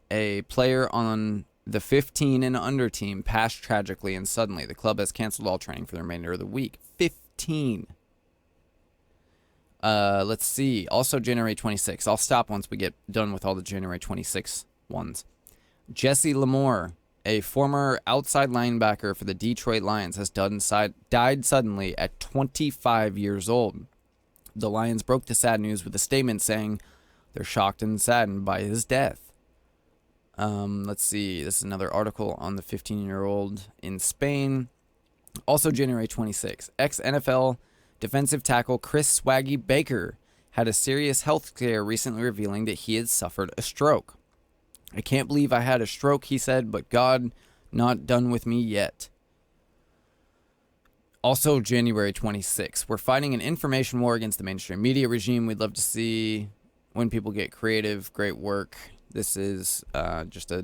a player on the 15 and under team, passed tragically and suddenly. The club has canceled all training for the remainder of the week. 15. Let's see. Also January 26th. I'll stop once we get done with all the January 26th ones. Jesse Lamore, a former outside linebacker for the Detroit Lions, has died suddenly at 25 years old. The Lions broke the sad news with a statement saying they're shocked and saddened by his death. Let's see. This is another article on the 15-year-old in Spain. Also January 26th. Ex-NFL defensive tackle Chris Swaggy Baker had a serious health scare recently, revealing that he had suffered a stroke. I can't believe I had a stroke, he said, but God not done with me yet. Also January 26th. We're fighting an information war against the mainstream media regime. We'd love to see when people get creative. Great work. This is just a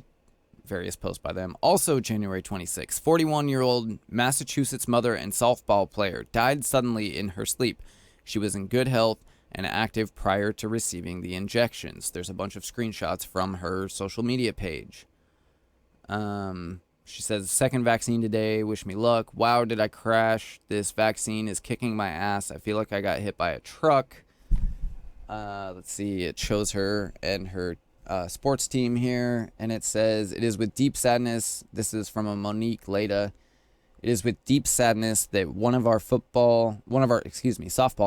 various post by them. Also January 26th. 41-year-old Massachusetts mother and softball player died suddenly in her sleep. She was in good health and active prior to receiving the injections. There's a bunch of screenshots from her social media page. She says, second vaccine today. Wish me luck. Wow, did I crash? This vaccine is kicking my ass. I feel like I got hit by a truck. Let's see. It shows her and her sports team here, and it says, it is with deep sadness. This is from a Monique Leda. It is with deep sadness that one of our softball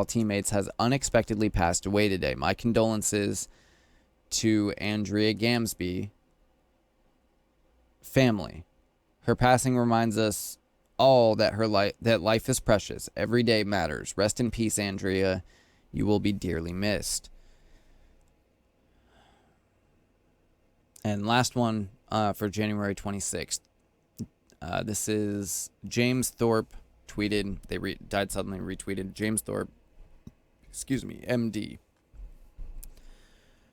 teammates has unexpectedly passed away today. My condolences to Andrea Gamsby family. Her passing reminds us all that that life is precious. Every day matters. Rest in peace, Andrea. You will be dearly missed. And last one for January 26th. This is James Thorpe tweeted. They died suddenly, retweeted. James Thorpe, MD.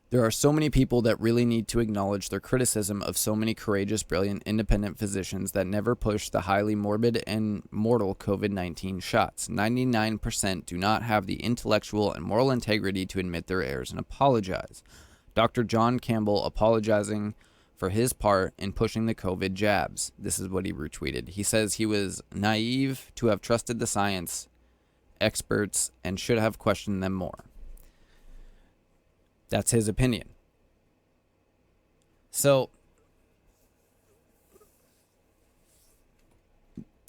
There are so many people that really need to acknowledge their criticism of so many courageous, brilliant, independent physicians that never push the highly morbid and mortal COVID-19 shots. 99% do not have the intellectual and moral integrity to admit their errors and apologize. Dr. John Campbell apologizing for his part in pushing the COVID jabs. This is what he retweeted. He says he was naive to have trusted the science experts and should have questioned them more. That's his opinion. So,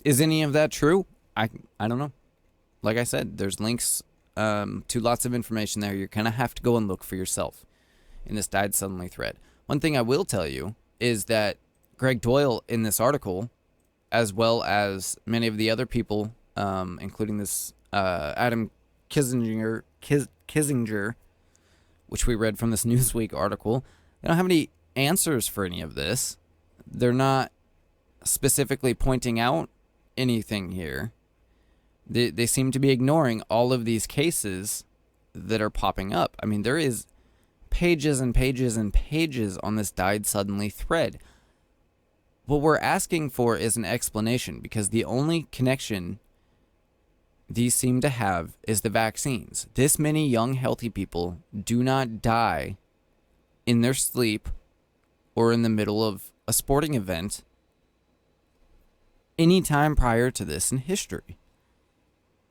is any of that true? I don't know. Like I said, there's links to lots of information there. You're going to have to go and look for yourself in this died suddenly thread. One thing I will tell you is that Greg Doyle in this article, as well as many of the other people, including this Adam Kissinger, which we read from this Newsweek article, they don't have any answers for any of this. They're not specifically pointing out anything here. They seem to be ignoring all of these cases that are popping up. I mean, there is pages and pages and pages on this died suddenly thread. What we're asking for is an explanation, because the only connection these seem to have is the vaccines. This many young, healthy people do not die in their sleep or in the middle of a sporting event any time prior to this in history.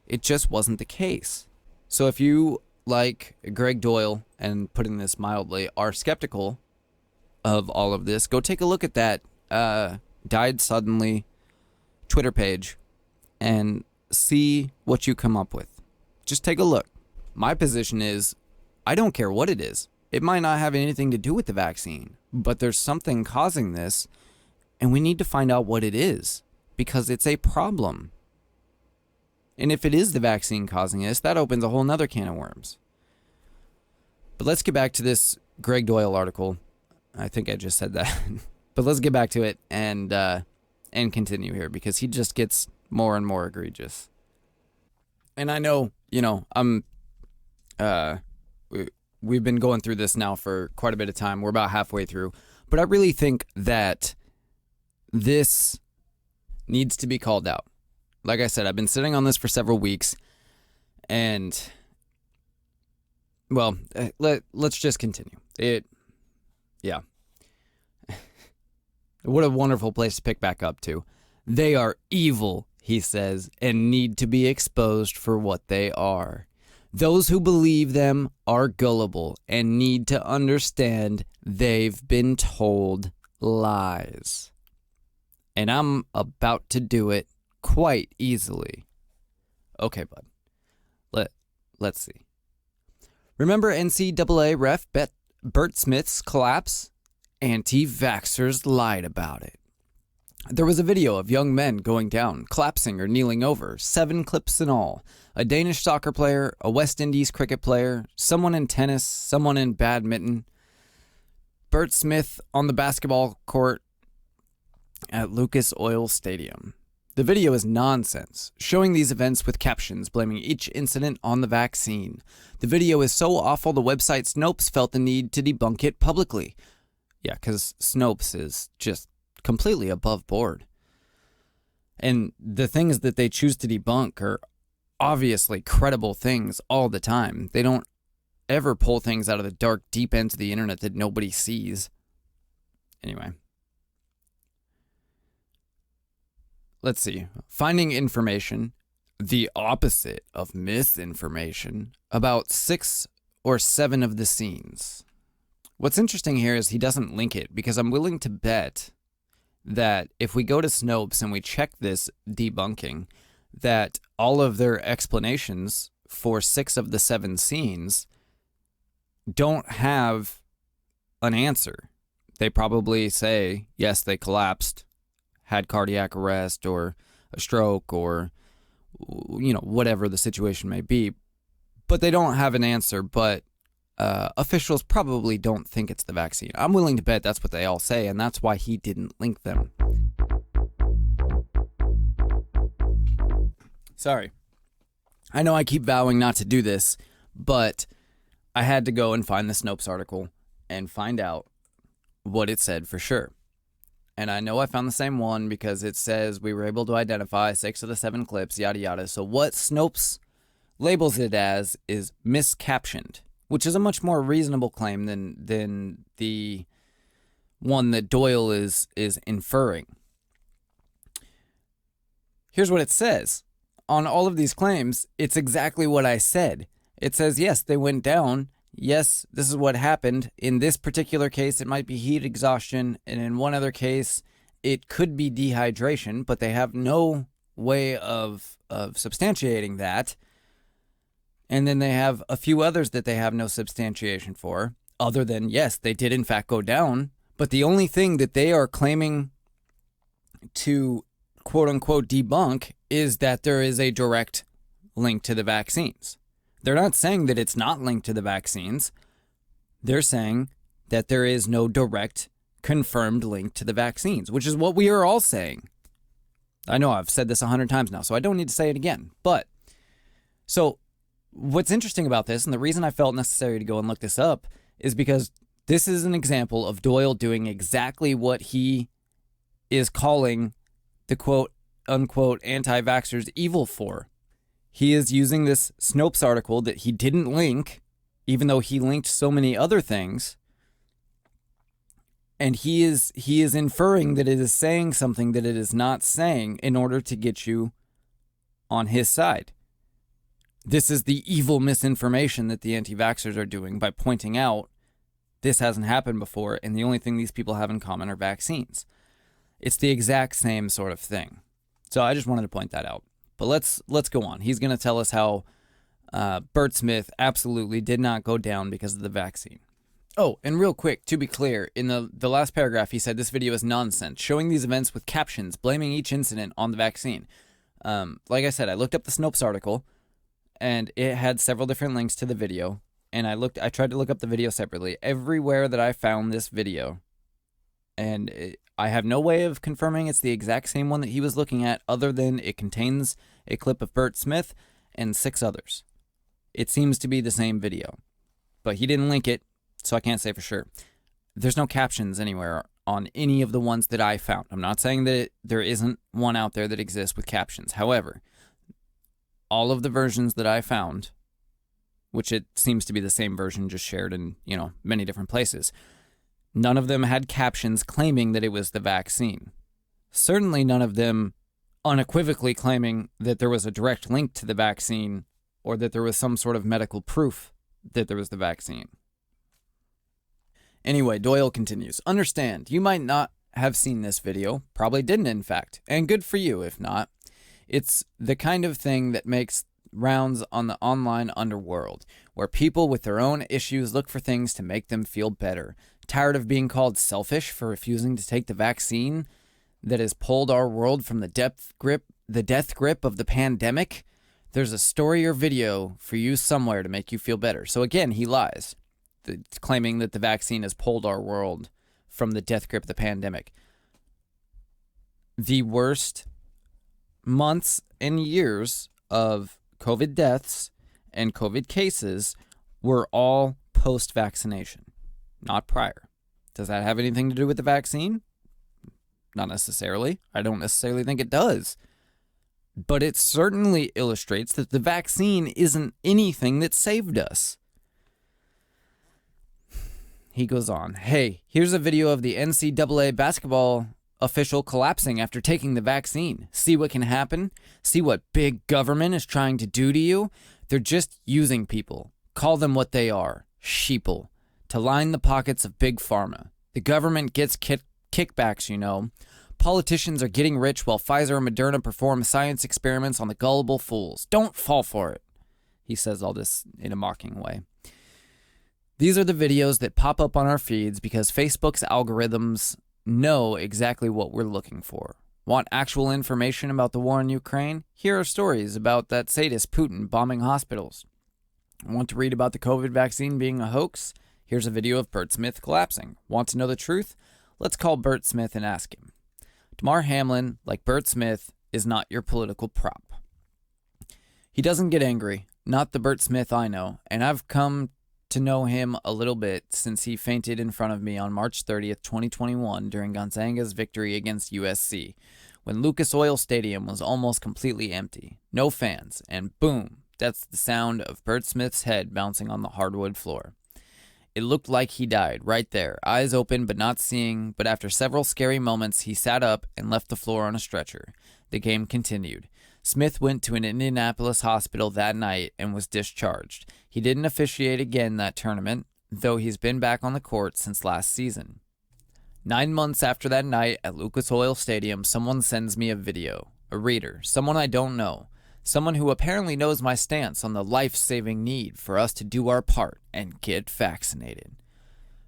It just wasn't the case. So if you, like Greg Doyle, and putting this mildly, are skeptical of all of this, go take a look at that died suddenly Twitter page and see what you come up with. Just take a look. My position is, I don't care what it is. It might not have anything to do with the vaccine, but there's something causing this, and we need to find out what it is, because it's a problem. And if it is the vaccine causing this, that opens a whole nother can of worms. But let's get back to this Greg Doyle article. I think I just said that. But let's get back to it and continue here, because he just gets more and more egregious. And I know, I'm we've been going through this now for quite a bit of time. We're about halfway through. But I really think that this needs to be called out. Like I said, I've been sitting on this for several weeks, and, well, let's just continue. Yeah. What a wonderful place to pick back up to. They are evil, he says, and need to be exposed for what they are. Those who believe them are gullible and need to understand they've been told lies. And I'm about to do it quite easily. Okay, bud. Let's see. Remember NCAA ref Bert Smith's collapse? Anti-vaxxers lied about it. There was a video of young men going down, collapsing or kneeling over, 7 clips in all. A Danish soccer player, a West Indies cricket player, someone in tennis, someone in badminton. Bert Smith on the basketball court at Lucas Oil Stadium. The video is nonsense, showing these events with captions blaming each incident on the vaccine. The video is so awful the website Snopes felt the need to debunk it publicly. Yeah, because Snopes is just completely above board. And the things that they choose to debunk are obviously credible things all the time. They don't ever pull things out of the dark, deep ends of the internet that nobody sees. Anyway. Let's see. Finding information, the opposite of misinformation, about 6 or 7 of the scenes. What's interesting here is he doesn't link it, because I'm willing to bet that if we go to Snopes and we check this debunking, that all of their explanations for 6 of the 7 scenes don't have an answer. They probably say, yes, they collapsed, had cardiac arrest or a stroke or, whatever the situation may be. But they don't have an answer, but officials probably don't think it's the vaccine. I'm willing to bet that's what they all say, and that's why he didn't link them. Sorry. I know I keep vowing not to do this, but I had to go and find the Snopes article and find out what it said for sure. And I know I found the same one because it says we were able to identify 6 of the 7 clips, yada yada. So what Snopes labels it as is miscaptioned, which is a much more reasonable claim than the one that Doyle is inferring. Here's what it says. On all of these claims, it's exactly what I said. It says, yes, they went down. Yes, this is what happened. In this particular case, it might be heat exhaustion. And in one other case, it could be dehydration, but they have no way of substantiating that. And then they have a few others that they have no substantiation for, other than, yes, they did in fact go down. But the only thing that they are claiming to quote unquote debunk is that there is a direct link to the vaccines. They're not saying that it's not linked to the vaccines. They're saying that there is no direct confirmed link to the vaccines, which is what we are all saying. I know I've said this 100 times now, so I don't need to say it again. But so what's interesting about this, and the reason I felt necessary to go and look this up, is because this is an example of Doyle doing exactly what he is calling the quote unquote anti-vaxxers evil for. He is using this Snopes article that he didn't link, even though he linked so many other things, and he is inferring that it is saying something that it is not saying in order to get you on his side. This is the evil misinformation that the anti-vaxxers are doing by pointing out this hasn't happened before, and the only thing these people have in common are vaccines. It's the exact same sort of thing. So I just wanted to point that out. But let's go on. He's going to tell us how Bert Smith absolutely did not go down because of the vaccine. Oh, and real quick, to be clear, in the last paragraph, he said this video is nonsense, showing these events with captions, blaming each incident on the vaccine. Like I said, I looked up the Snopes article, and it had several different links to the video, and I tried to look up the video separately. Everywhere that I found this video, and I have no way of confirming it's the exact same one that he was looking at, other than it contains a clip of Bert Smith and 6 others. It seems to be the same video. but he didn't link it, so I can't say for sure. There's no captions anywhere on any of the ones that I found. I'm not saying that there isn't one out there that exists with captions. However, all of the versions that I found, which it seems to be the same version just shared in, many different places, none of them had captions claiming that it was the vaccine. Certainly none of them unequivocally claiming that there was a direct link to the vaccine or that there was some sort of medical proof that there was the vaccine. Anyway, Doyle continues. Understand, you might not have seen this video, probably didn't in fact, and good for you if not. It's the kind of thing that makes rounds on the online underworld, where people with their own issues look for things to make them feel better. Tired of being called selfish for refusing to take the vaccine that has pulled our world from the death grip of the pandemic? There's a story or video for you somewhere to make you feel better. So again, he lies, claiming that the vaccine has pulled our world from the death grip of the pandemic. The worst months and years of COVID deaths and COVID cases were all post-vaccination, not prior. Does that have anything to do with the vaccine? Not necessarily. I don't necessarily think it does. But it certainly illustrates that the vaccine isn't anything that saved us. He goes on, hey, here's a video of the NCAA basketball official collapsing after taking the vaccine. See what can happen? See what big government is trying to do to you? They're just using people. Call them what they are, sheeple, to line the pockets of big pharma. The government gets kickbacks, Politicians are getting rich while Pfizer and Moderna perform science experiments on the gullible fools. Don't fall for it. He says all this in a mocking way. These are the videos that pop up on our feeds because Facebook's algorithms know exactly what we're looking for. Want actual information about the war in Ukraine? Here are stories about that sadist Putin bombing hospitals. Want to read about the COVID vaccine being a hoax? Here's a video of Bert Smith collapsing. Want to know the truth? Let's call Bert Smith and ask him. Damar Hamlin, like Bert Smith, is not your political prop. He doesn't get angry, not the Bert Smith I know, and I've come to know him a little bit since he fainted in front of me on March 30th, 2021 during Gonzaga's victory against USC, when Lucas Oil Stadium was almost completely empty. No fans, and boom, that's the sound of Bert Smith's head bouncing on the hardwood floor. It looked like he died right there, eyes open but not seeing, but after several scary moments, he sat up and left the floor on a stretcher. The game continued. Smith went to an Indianapolis hospital that night and was discharged. He didn't officiate again that tournament, though he's been back on the court since last season. 9 months after that night at Lucas Oil Stadium, someone sends me a video. A reader, someone I don't know. Someone who apparently knows my stance on the life-saving need for us to do our part and get vaccinated.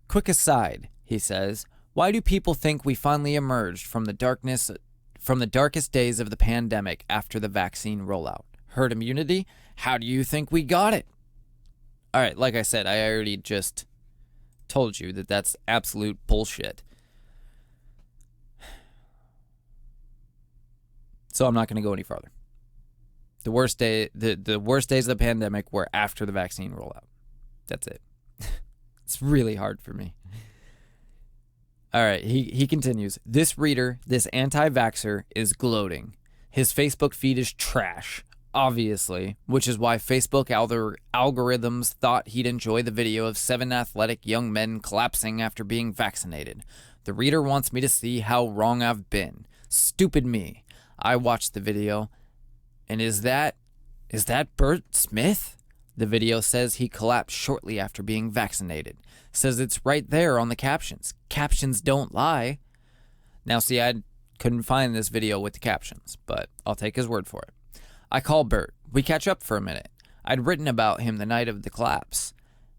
Quick aside, he says, why do people think we finally emerged from the darkest days of the pandemic after the vaccine rollout? Herd immunity? How do you think we got it? All right, like I said, I already just told you that that's absolute bullshit. So I'm not going to go any farther. The worst days of the pandemic were after the vaccine rollout. That's it. It's really hard for me. All right, he continues. This reader, this anti-vaxxer, is gloating. His Facebook feed is trash, obviously, which is why Facebook algorithms thought he'd enjoy the video of 7 athletic young men collapsing after being vaccinated. The reader wants me to see how wrong I've been. Stupid me. I watched the video. And is that Bert Smith? The video says he collapsed shortly after being vaccinated. Says it's right there on the captions. Captions don't lie. Now see, I couldn't find this video with the captions, but I'll take his word for it. I call Bert. We catch up for a minute. I'd written about him the night of the collapse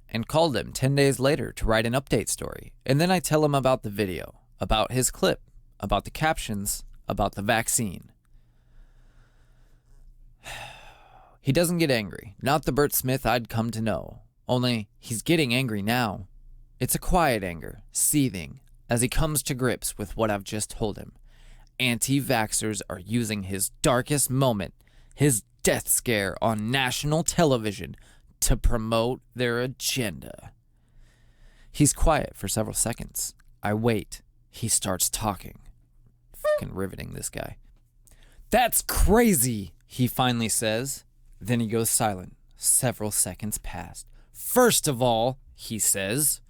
and called him 10 days later to write an update story. And then I tell him about the video, about his clip, about the captions, about the vaccine. He doesn't get angry. Not the Bert Smith I'd come to know. Only he's getting angry now. It's a quiet anger, seething, as he comes to grips with what I've just told him. Anti-vaxxers are using his darkest moment, his death scare on national television, to promote their agenda. He's quiet for several seconds. I wait. He starts talking. Fucking riveting, this guy. That's crazy, he finally says. Then he goes silent. Several seconds pass. First of all, he says,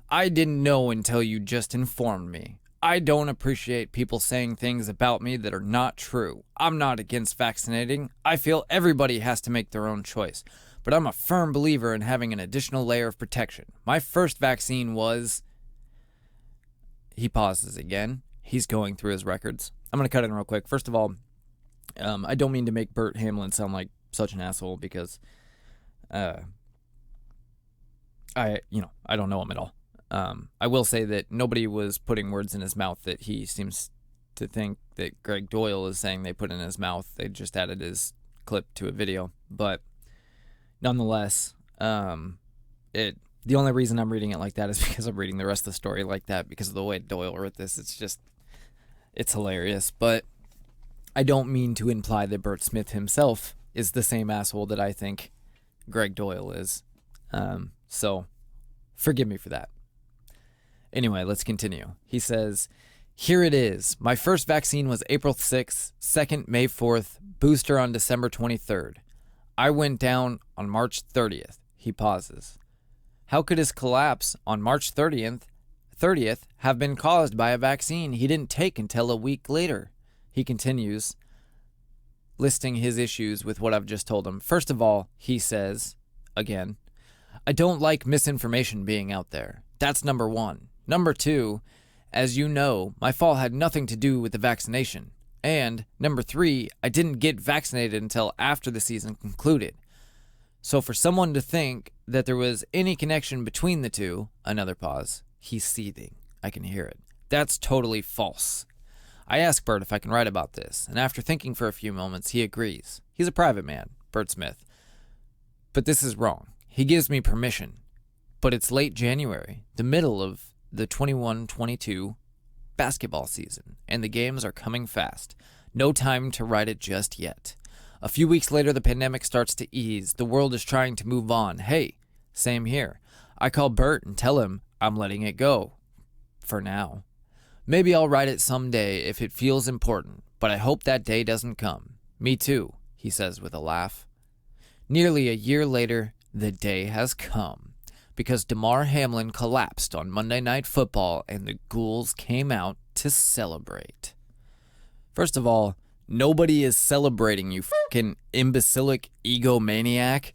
I didn't know until you just informed me. I don't appreciate people saying things about me that are not true. I'm not against vaccinating. I feel everybody has to make their own choice. But I'm a firm believer in having an additional layer of protection. My first vaccine was... He pauses again. He's going through his records. I'm going to cut in real quick. First of all, I don't mean to make Bert Hamlin sound like such an asshole because I don't know him at all. I will say that nobody was putting words in his mouth that he seems to think that Greg Doyle is saying they put in his mouth. They just added his clip to a video. But nonetheless, the only reason I'm reading it like that is because I'm reading the rest of the story like that because of the way Doyle wrote this. It's hilarious. But I don't mean to imply that Bert Smith himself is the same asshole that I think Greg Doyle is. So forgive me for that. Anyway, let's continue. He says, here it is. My first vaccine was April 6th, second May 4th, booster on December 23rd. I went down on March 30th. He pauses. How could his collapse on March 30th have been caused by a vaccine he didn't take until a week later? He continues, listing his issues with what I've just told him. First of all, he says, again, I don't like misinformation being out there. That's number one. Number two, as you know, my fall had nothing to do with the vaccination. And number three, I didn't get vaccinated until after the season concluded. So for someone to think that there was any connection between the two, another pause, he's seething. I can hear it. That's totally false. I ask Bert if I can write about this, and after thinking for a few moments, he agrees. He's a private man, Bert Smith. But this is wrong. He gives me permission. But it's late January, the middle of the 21-22 basketball season, and the games are coming fast. No time to write it just yet. A few weeks later, the pandemic starts to ease. The world is trying to move on. Hey, same here. I call Bert and tell him I'm letting it go. For now. Maybe I'll write it someday if it feels important, but I hope that day doesn't come. Me too, he says with a laugh. Nearly a year later, the day has come, because Damar Hamlin collapsed on Monday Night Football and the ghouls came out to celebrate. First of all, nobody is celebrating, you fucking imbecilic egomaniac.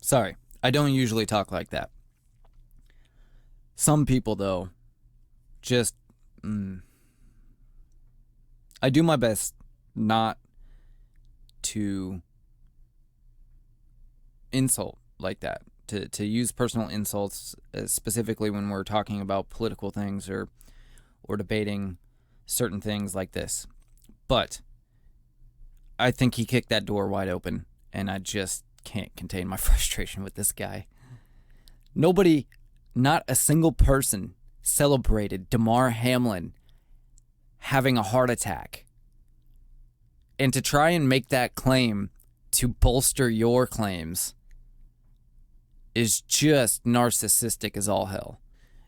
Sorry, I don't usually talk like that. Some people, though, just... I do my best not to insult like that, to use personal insults, specifically when we're talking about political things or debating certain things like this. But I think he kicked that door wide open, and I just can't contain my frustration with this guy. Nobody, not a single person, celebrated Damar Hamlin having a heart attack. And to try and make that claim to bolster your claims is just narcissistic as all hell.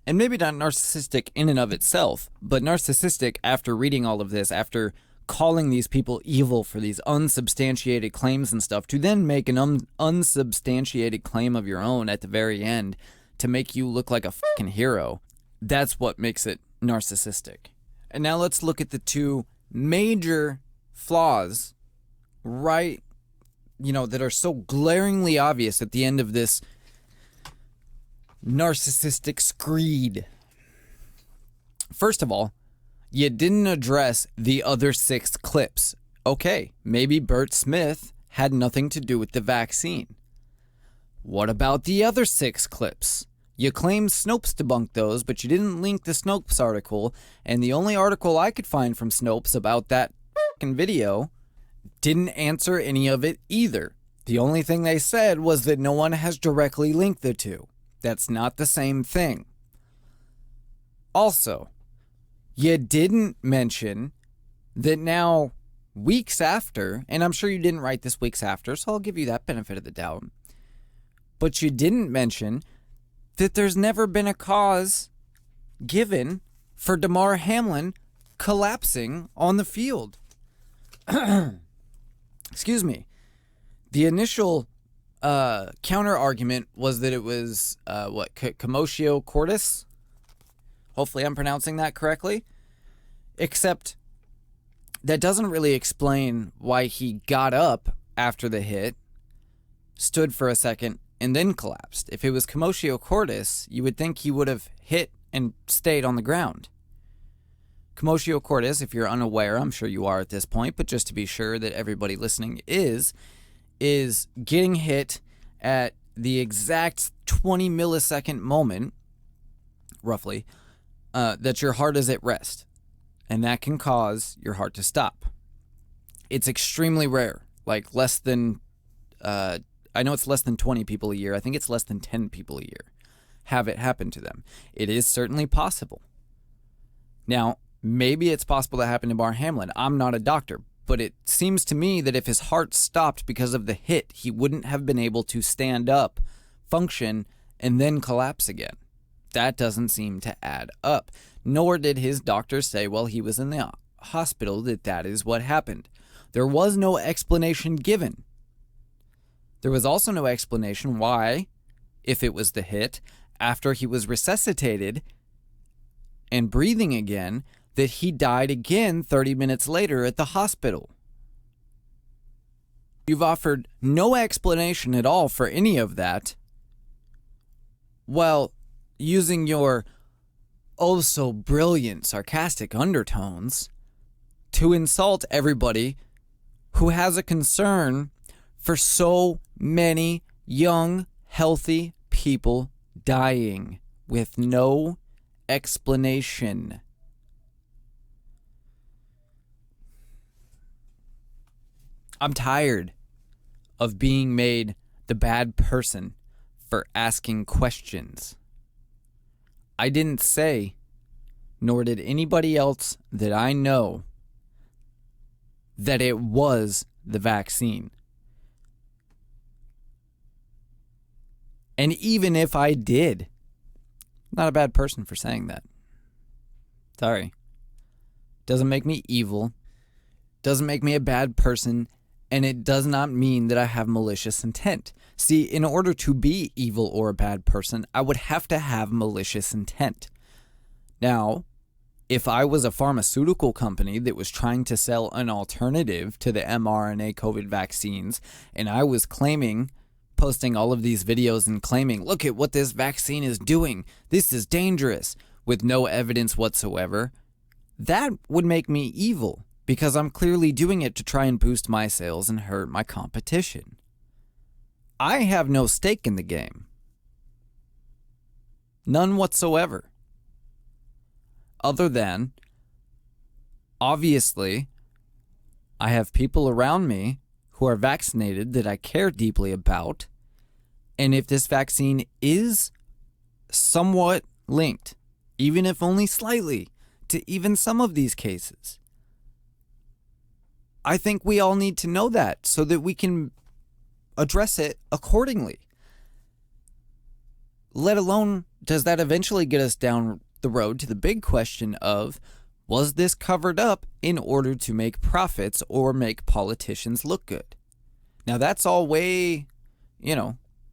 And maybe not narcissistic in and of itself, but narcissistic after reading all of this, after calling these people evil for these unsubstantiated claims and stuff, to then make an unsubstantiated claim of your own at the very end to make you look like a fucking hero. That's what makes it narcissistic. And now let's look at the two major flaws, that are so glaringly obvious at the end of this narcissistic screed. First of all, you didn't address the other 6 clips. Okay, maybe Bert Smith had nothing to do with the vaccine. What about the other 6 clips? You claimed Snopes debunked those, but you didn't link the Snopes article, and the only article I could find from Snopes about that f***ing video didn't answer any of it either. The only thing they said was that no one has directly linked the two. That's not the same thing. Also, you didn't mention that now, weeks after, and I'm sure you didn't write this weeks after, so I'll give you that benefit of the doubt, But you didn't mention that there's never been a cause given for Damar Hamlin collapsing on the field. Excuse me. The initial counter argument was that it was commotio cordis. Hopefully I'm pronouncing that correctly. Except that doesn't really explain why he got up after the hit, stood for a second, and then collapsed. If it was commotio cordis, you would think he would have hit and stayed on the ground. Commotio cordis, if you're unaware, I'm sure you are at this point, but just to be sure that everybody listening is getting hit at the exact 20 millisecond moment, roughly, that your heart is at rest. And that can cause your heart to stop. It's extremely rare, like less than, I know it's less than 20 people a year. I think it's less than 10 people a year have it happen to them. It is certainly possible. Now, maybe it's possible to happen to Damar Hamlin. I'm not a doctor, but it seems to me that if his heart stopped because of the hit, he wouldn't have been able to stand up, function, and then collapse again. That doesn't seem to add up. Nor did his doctor say while he was in the hospital that is what happened. There was no explanation given. There was also no explanation why, if it was the hit, after he was resuscitated and breathing again, that he died again 30 minutes later at the hospital. You've offered no explanation at all for any of that. Well, using your oh so brilliant sarcastic undertones to insult everybody who has a concern for so many young, healthy people dying with no explanation. I'm tired of being made the bad person for asking questions. I didn't say, nor did anybody else that I know, that it was the vaccine. And even if I did, I'm not a bad person for saying that. Sorry. Doesn't make me evil. Doesn't make me a bad person. And it does not mean that I have malicious intent. See, in order to be evil or a bad person, I would have to have malicious intent. Now, if I was a pharmaceutical company that was trying to sell an alternative to the mRNA COVID vaccines, and I was posting all of these videos and claiming, look at what this vaccine is doing, this is dangerous, with no evidence whatsoever, that would make me evil. Because I'm clearly doing it to try and boost my sales and hurt my competition. I have no stake in the game. None whatsoever. Other than, obviously, I have people around me who are vaccinated that I care deeply about. And if this vaccine is somewhat linked, even if only slightly, to even some of these cases, I think we all need to know that so that we can address it accordingly. Let alone, does that eventually get us down the road to the big question of, was this covered up in order to make profits or make politicians look good? Now that's all way,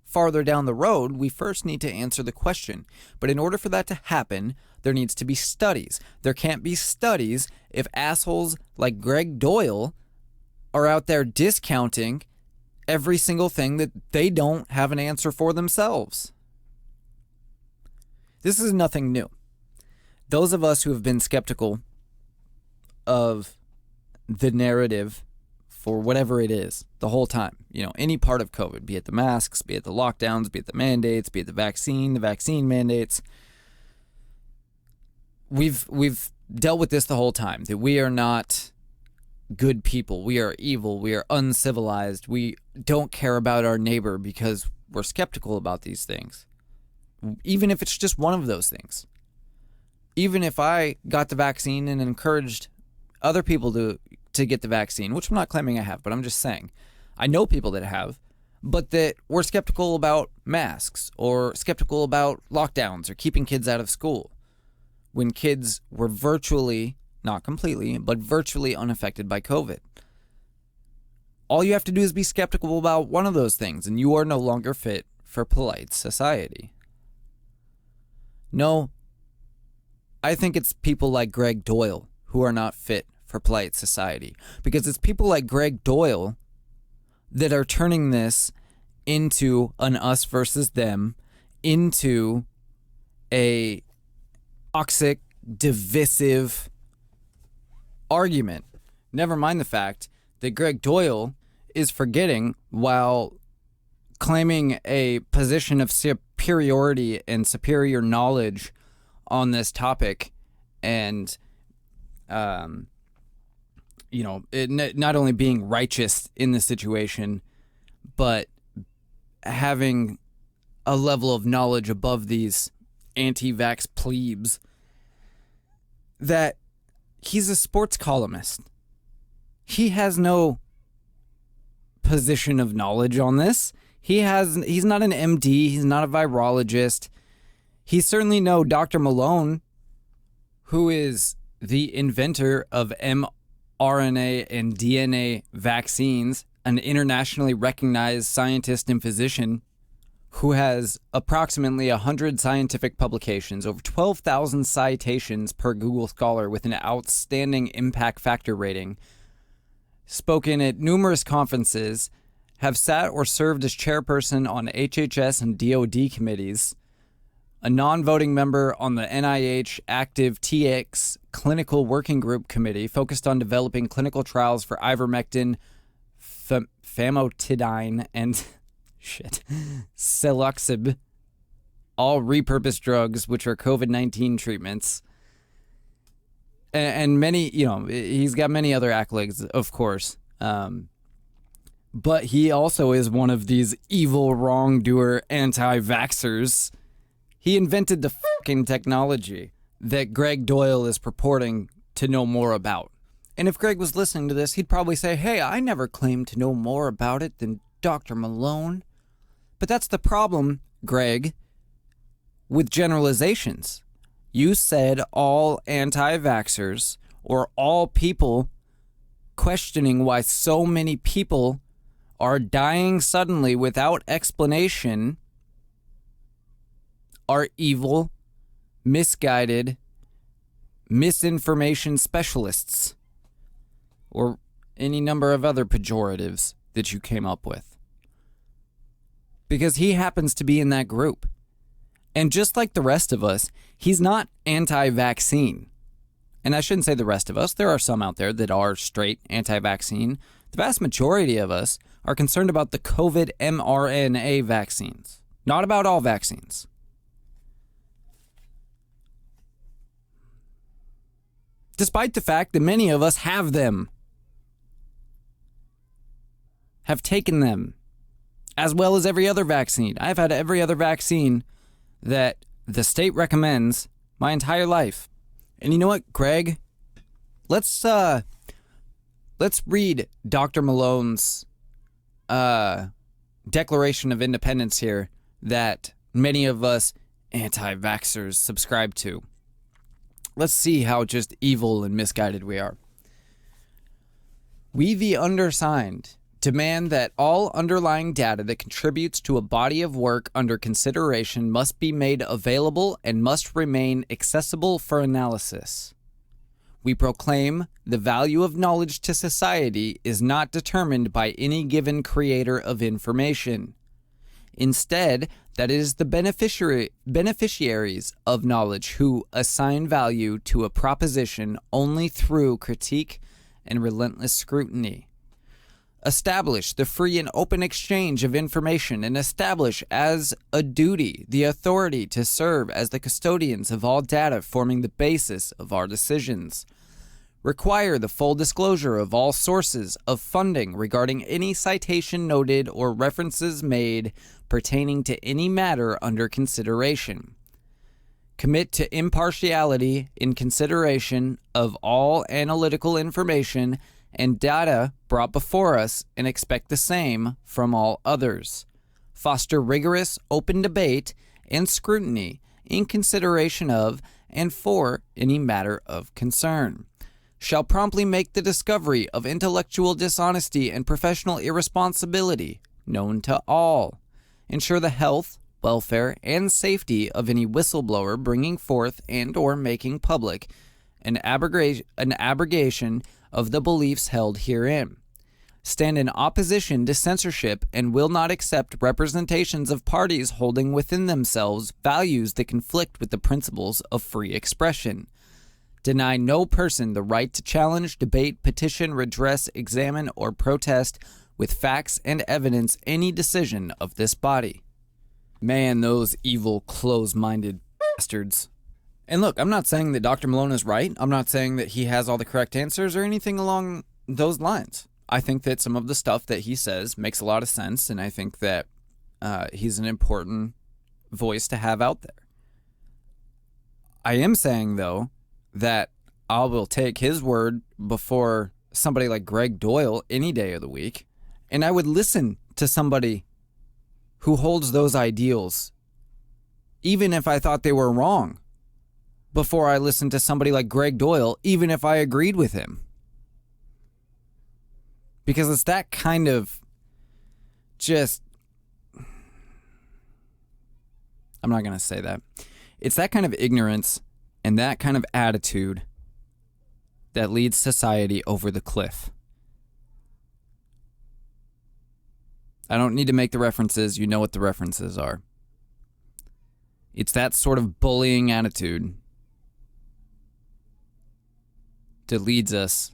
farther down the road. We first need to answer the question. But in order for that to happen, there needs to be studies. There can't be studies if assholes like Greg Doyle are out there discounting every single thing that they don't have an answer for themselves. This is nothing new. Those of us who have been skeptical of the narrative for whatever it is the whole time, any part of COVID, be it the masks, be it the lockdowns, be it the mandates, be it the vaccine mandates, we've dealt with this the whole time, that we are not good people. We are evil. We are uncivilized. We don't care about our neighbor because we're skeptical about these things. Even if it's just one of those things. Even if I got the vaccine and encouraged other people to get the vaccine, which I'm not claiming I have, but I'm just saying, I know people that have. but that we're skeptical about masks or skeptical about lockdowns or keeping kids out of school when kids were virtually, not completely, but virtually unaffected by COVID. All you have to do is be skeptical about one of those things, and you are no longer fit for polite society. No, I think it's people like Greg Doyle who are not fit for polite society, because it's people like Greg Doyle that are turning this into an us versus them, into a toxic, divisive argument. Never mind the fact that Greg Doyle is forgetting, while claiming a position of superiority and superior knowledge on this topic, and not only being righteous in the situation, but having a level of knowledge above these anti-vax plebes, that he's a sports columnist. He has no position of knowledge on this. He's not an MD. He's not a virologist. He's certainly no Dr. Malone, who is the inventor of mRNA and DNA vaccines, an internationally recognized scientist and physician who has approximately 100 scientific publications, over 12,000 citations per Google Scholar, with an outstanding impact factor rating, spoken at numerous conferences, have sat or served as chairperson on HHS and DoD committees, a non-voting member on the NIH Active TX Clinical Working Group Committee focused on developing clinical trials for ivermectin, famotidine, and Celoxib, all repurposed drugs which are COVID-19 treatments. And many, he's got many other accolades, of course. But he also is one of these evil wrongdoer anti-vaxxers. He invented the fucking technology that Greg Doyle is purporting to know more about. And if Greg was listening to this, he'd probably say, hey, I never claimed to know more about it than Dr. Malone. But that's the problem, Greg, with generalizations. You said all anti-vaxxers, or all people questioning why so many people are dying suddenly without explanation, are evil, misguided, misinformation specialists, or any number of other pejoratives that you came up with. Because he happens to be in that group. And just like the rest of us, he's not anti-vaccine. And I shouldn't say the rest of us. There are some out there that are straight anti-vaccine. The vast majority of us are concerned about the COVID mRNA vaccines, not about all vaccines. Despite the fact that many of us have them, have taken them, as well as every other vaccine. I've had every other vaccine that the state recommends my entire life. And you know what, Greg? Let's read Dr. Malone's Declaration of Independence here that many of us anti-vaxxers subscribe to. Let's see how just evil and misguided we are. We, the undersigned, demand that all underlying data that contributes to a body of work under consideration must be made available and must remain accessible for analysis. We proclaim the value of knowledge to society is not determined by any given creator of information. Instead, that it is the beneficiaries of knowledge who assign value to a proposition only through critique and relentless scrutiny. Establish the free and open exchange of information, and establish as a duty the authority to serve as the custodians of all data forming the basis of our decisions. Require the full disclosure of all sources of funding regarding any citation noted or references made pertaining to any matter under consideration. Commit to impartiality in consideration of all analytical information and data brought before us and expect the same from all others. Foster rigorous, open debate and scrutiny in consideration of and for any matter of concern. Shall promptly make the discovery of intellectual dishonesty and professional irresponsibility known to all. Ensure the health, welfare, and safety of any whistleblower bringing forth and or making public an abrogation of the beliefs held herein. Stand in opposition to censorship and will not accept representations of parties holding within themselves values that conflict with the principles of free expression. Deny no person the right to challenge, debate, petition, redress, examine, or protest with facts and evidence any decision of this body. Man, those evil, close-minded bastards. And look, I'm not saying that Dr. Malone is right. I'm not saying that he has all the correct answers or anything along those lines. I think that some of the stuff that he says makes a lot of sense, and I think that he's an important voice to have out there. I am saying, though, that I will take his word before somebody like Greg Doyle any day of the week, and I would listen to somebody who holds those ideals, even if I thought they were wrong, before I listened to somebody like Greg Doyle, even if I agreed with him. Because it's that kind of just... I'm not going to say that. It's that kind of ignorance and that kind of attitude that leads society over the cliff. I don't need to make the references. You know what the references are. It's that sort of bullying attitude that leads us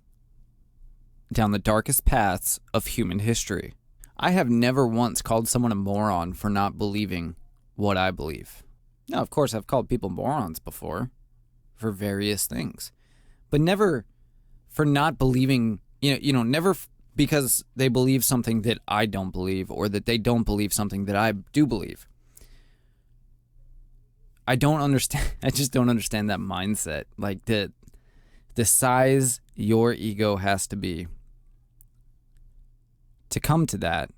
down the darkest paths of human history. I have never once called someone a moron for not believing what I believe. Now, of course, I've called people morons before for various things, but never for not believing, never because they believe something that I don't believe or that they don't believe something that I do believe. I just don't understand that mindset. Like the size your ego has to be to come to that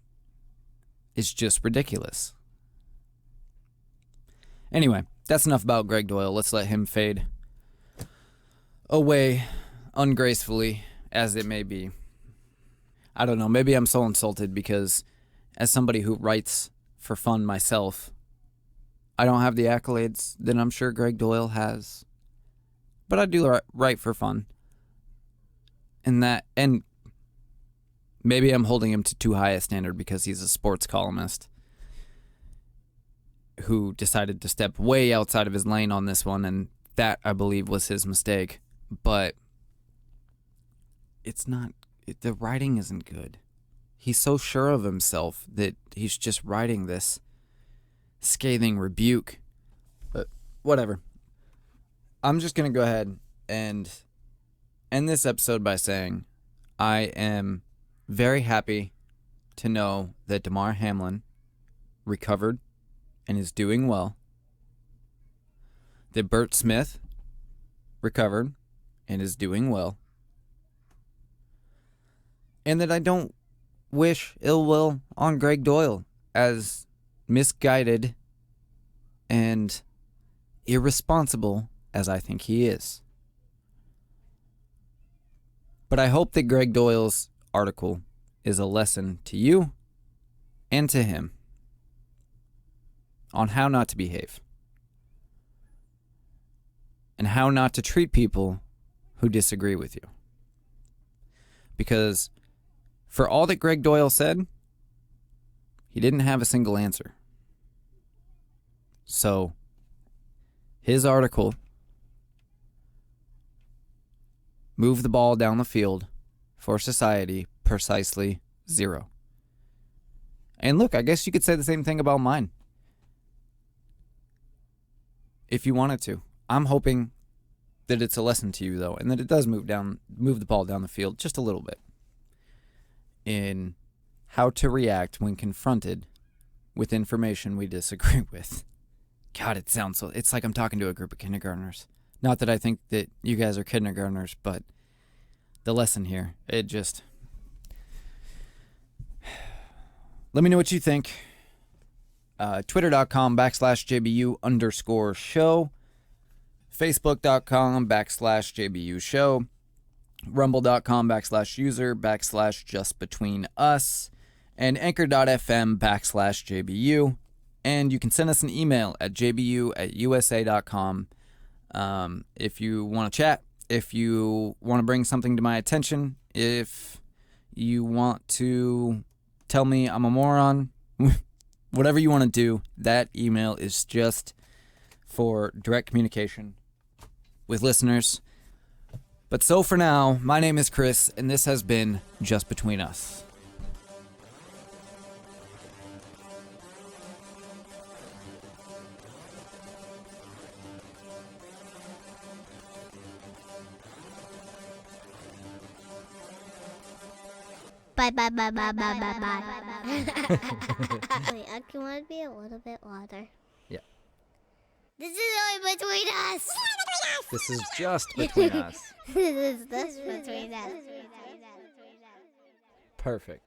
is just ridiculous. Anyway, that's enough about Greg Doyle. Let's let him fade away ungracefully as it may be. I don't know, maybe I'm so insulted because as somebody who writes for fun myself, I don't have the accolades that I'm sure Greg Doyle has. But I do write for fun. And maybe I'm holding him to too high a standard because he's a sports columnist who decided to step way outside of his lane on this one, and that, I believe, was his mistake. But the writing isn't good. He's so sure of himself that he's just writing this scathing rebuke. But whatever. I'm just going to go ahead and end this episode by saying I am very happy to know that Damar Hamlin recovered and is doing well. That Bert Smith recovered and is doing well. And that I don't wish ill will on Greg Doyle, as misguided and irresponsible as I think he is. But I hope that Greg Doyle's article is a lesson to you and to him on how not to behave and how not to treat people who disagree with you. Because for all that Greg Doyle said, he didn't have a single answer. So his article moved the ball down the field for society precisely 0. And look, I guess you could say the same thing about mine, if you wanted to. I'm hoping that it's a lesson to you, though, and that it does move the ball down the field just a little bit in how to react when confronted with information we disagree with. God, it's like I'm talking to a group of kindergartners. Not that I think that you guys are kindergartners, but the lesson here. It just... Let me know what you think. Twitter.com/JBU_show. Facebook.com/JBU show. Rumble.com/user/justbetweenus. And Anchor.fm/JBU. And you can send us an email at jbu@usa.com if you want to chat, if you want to bring something to my attention, if you want to tell me I'm a moron, whatever you want to do, that email is just for direct communication with listeners. But so for now, my name is Chris, and this has been Just Between Us. Bye, bye, bye, bye, bye, bye, bye. Wait, I want to be a little bit louder. Yeah. This is only between us. This is just between us. This is just between us. Perfect.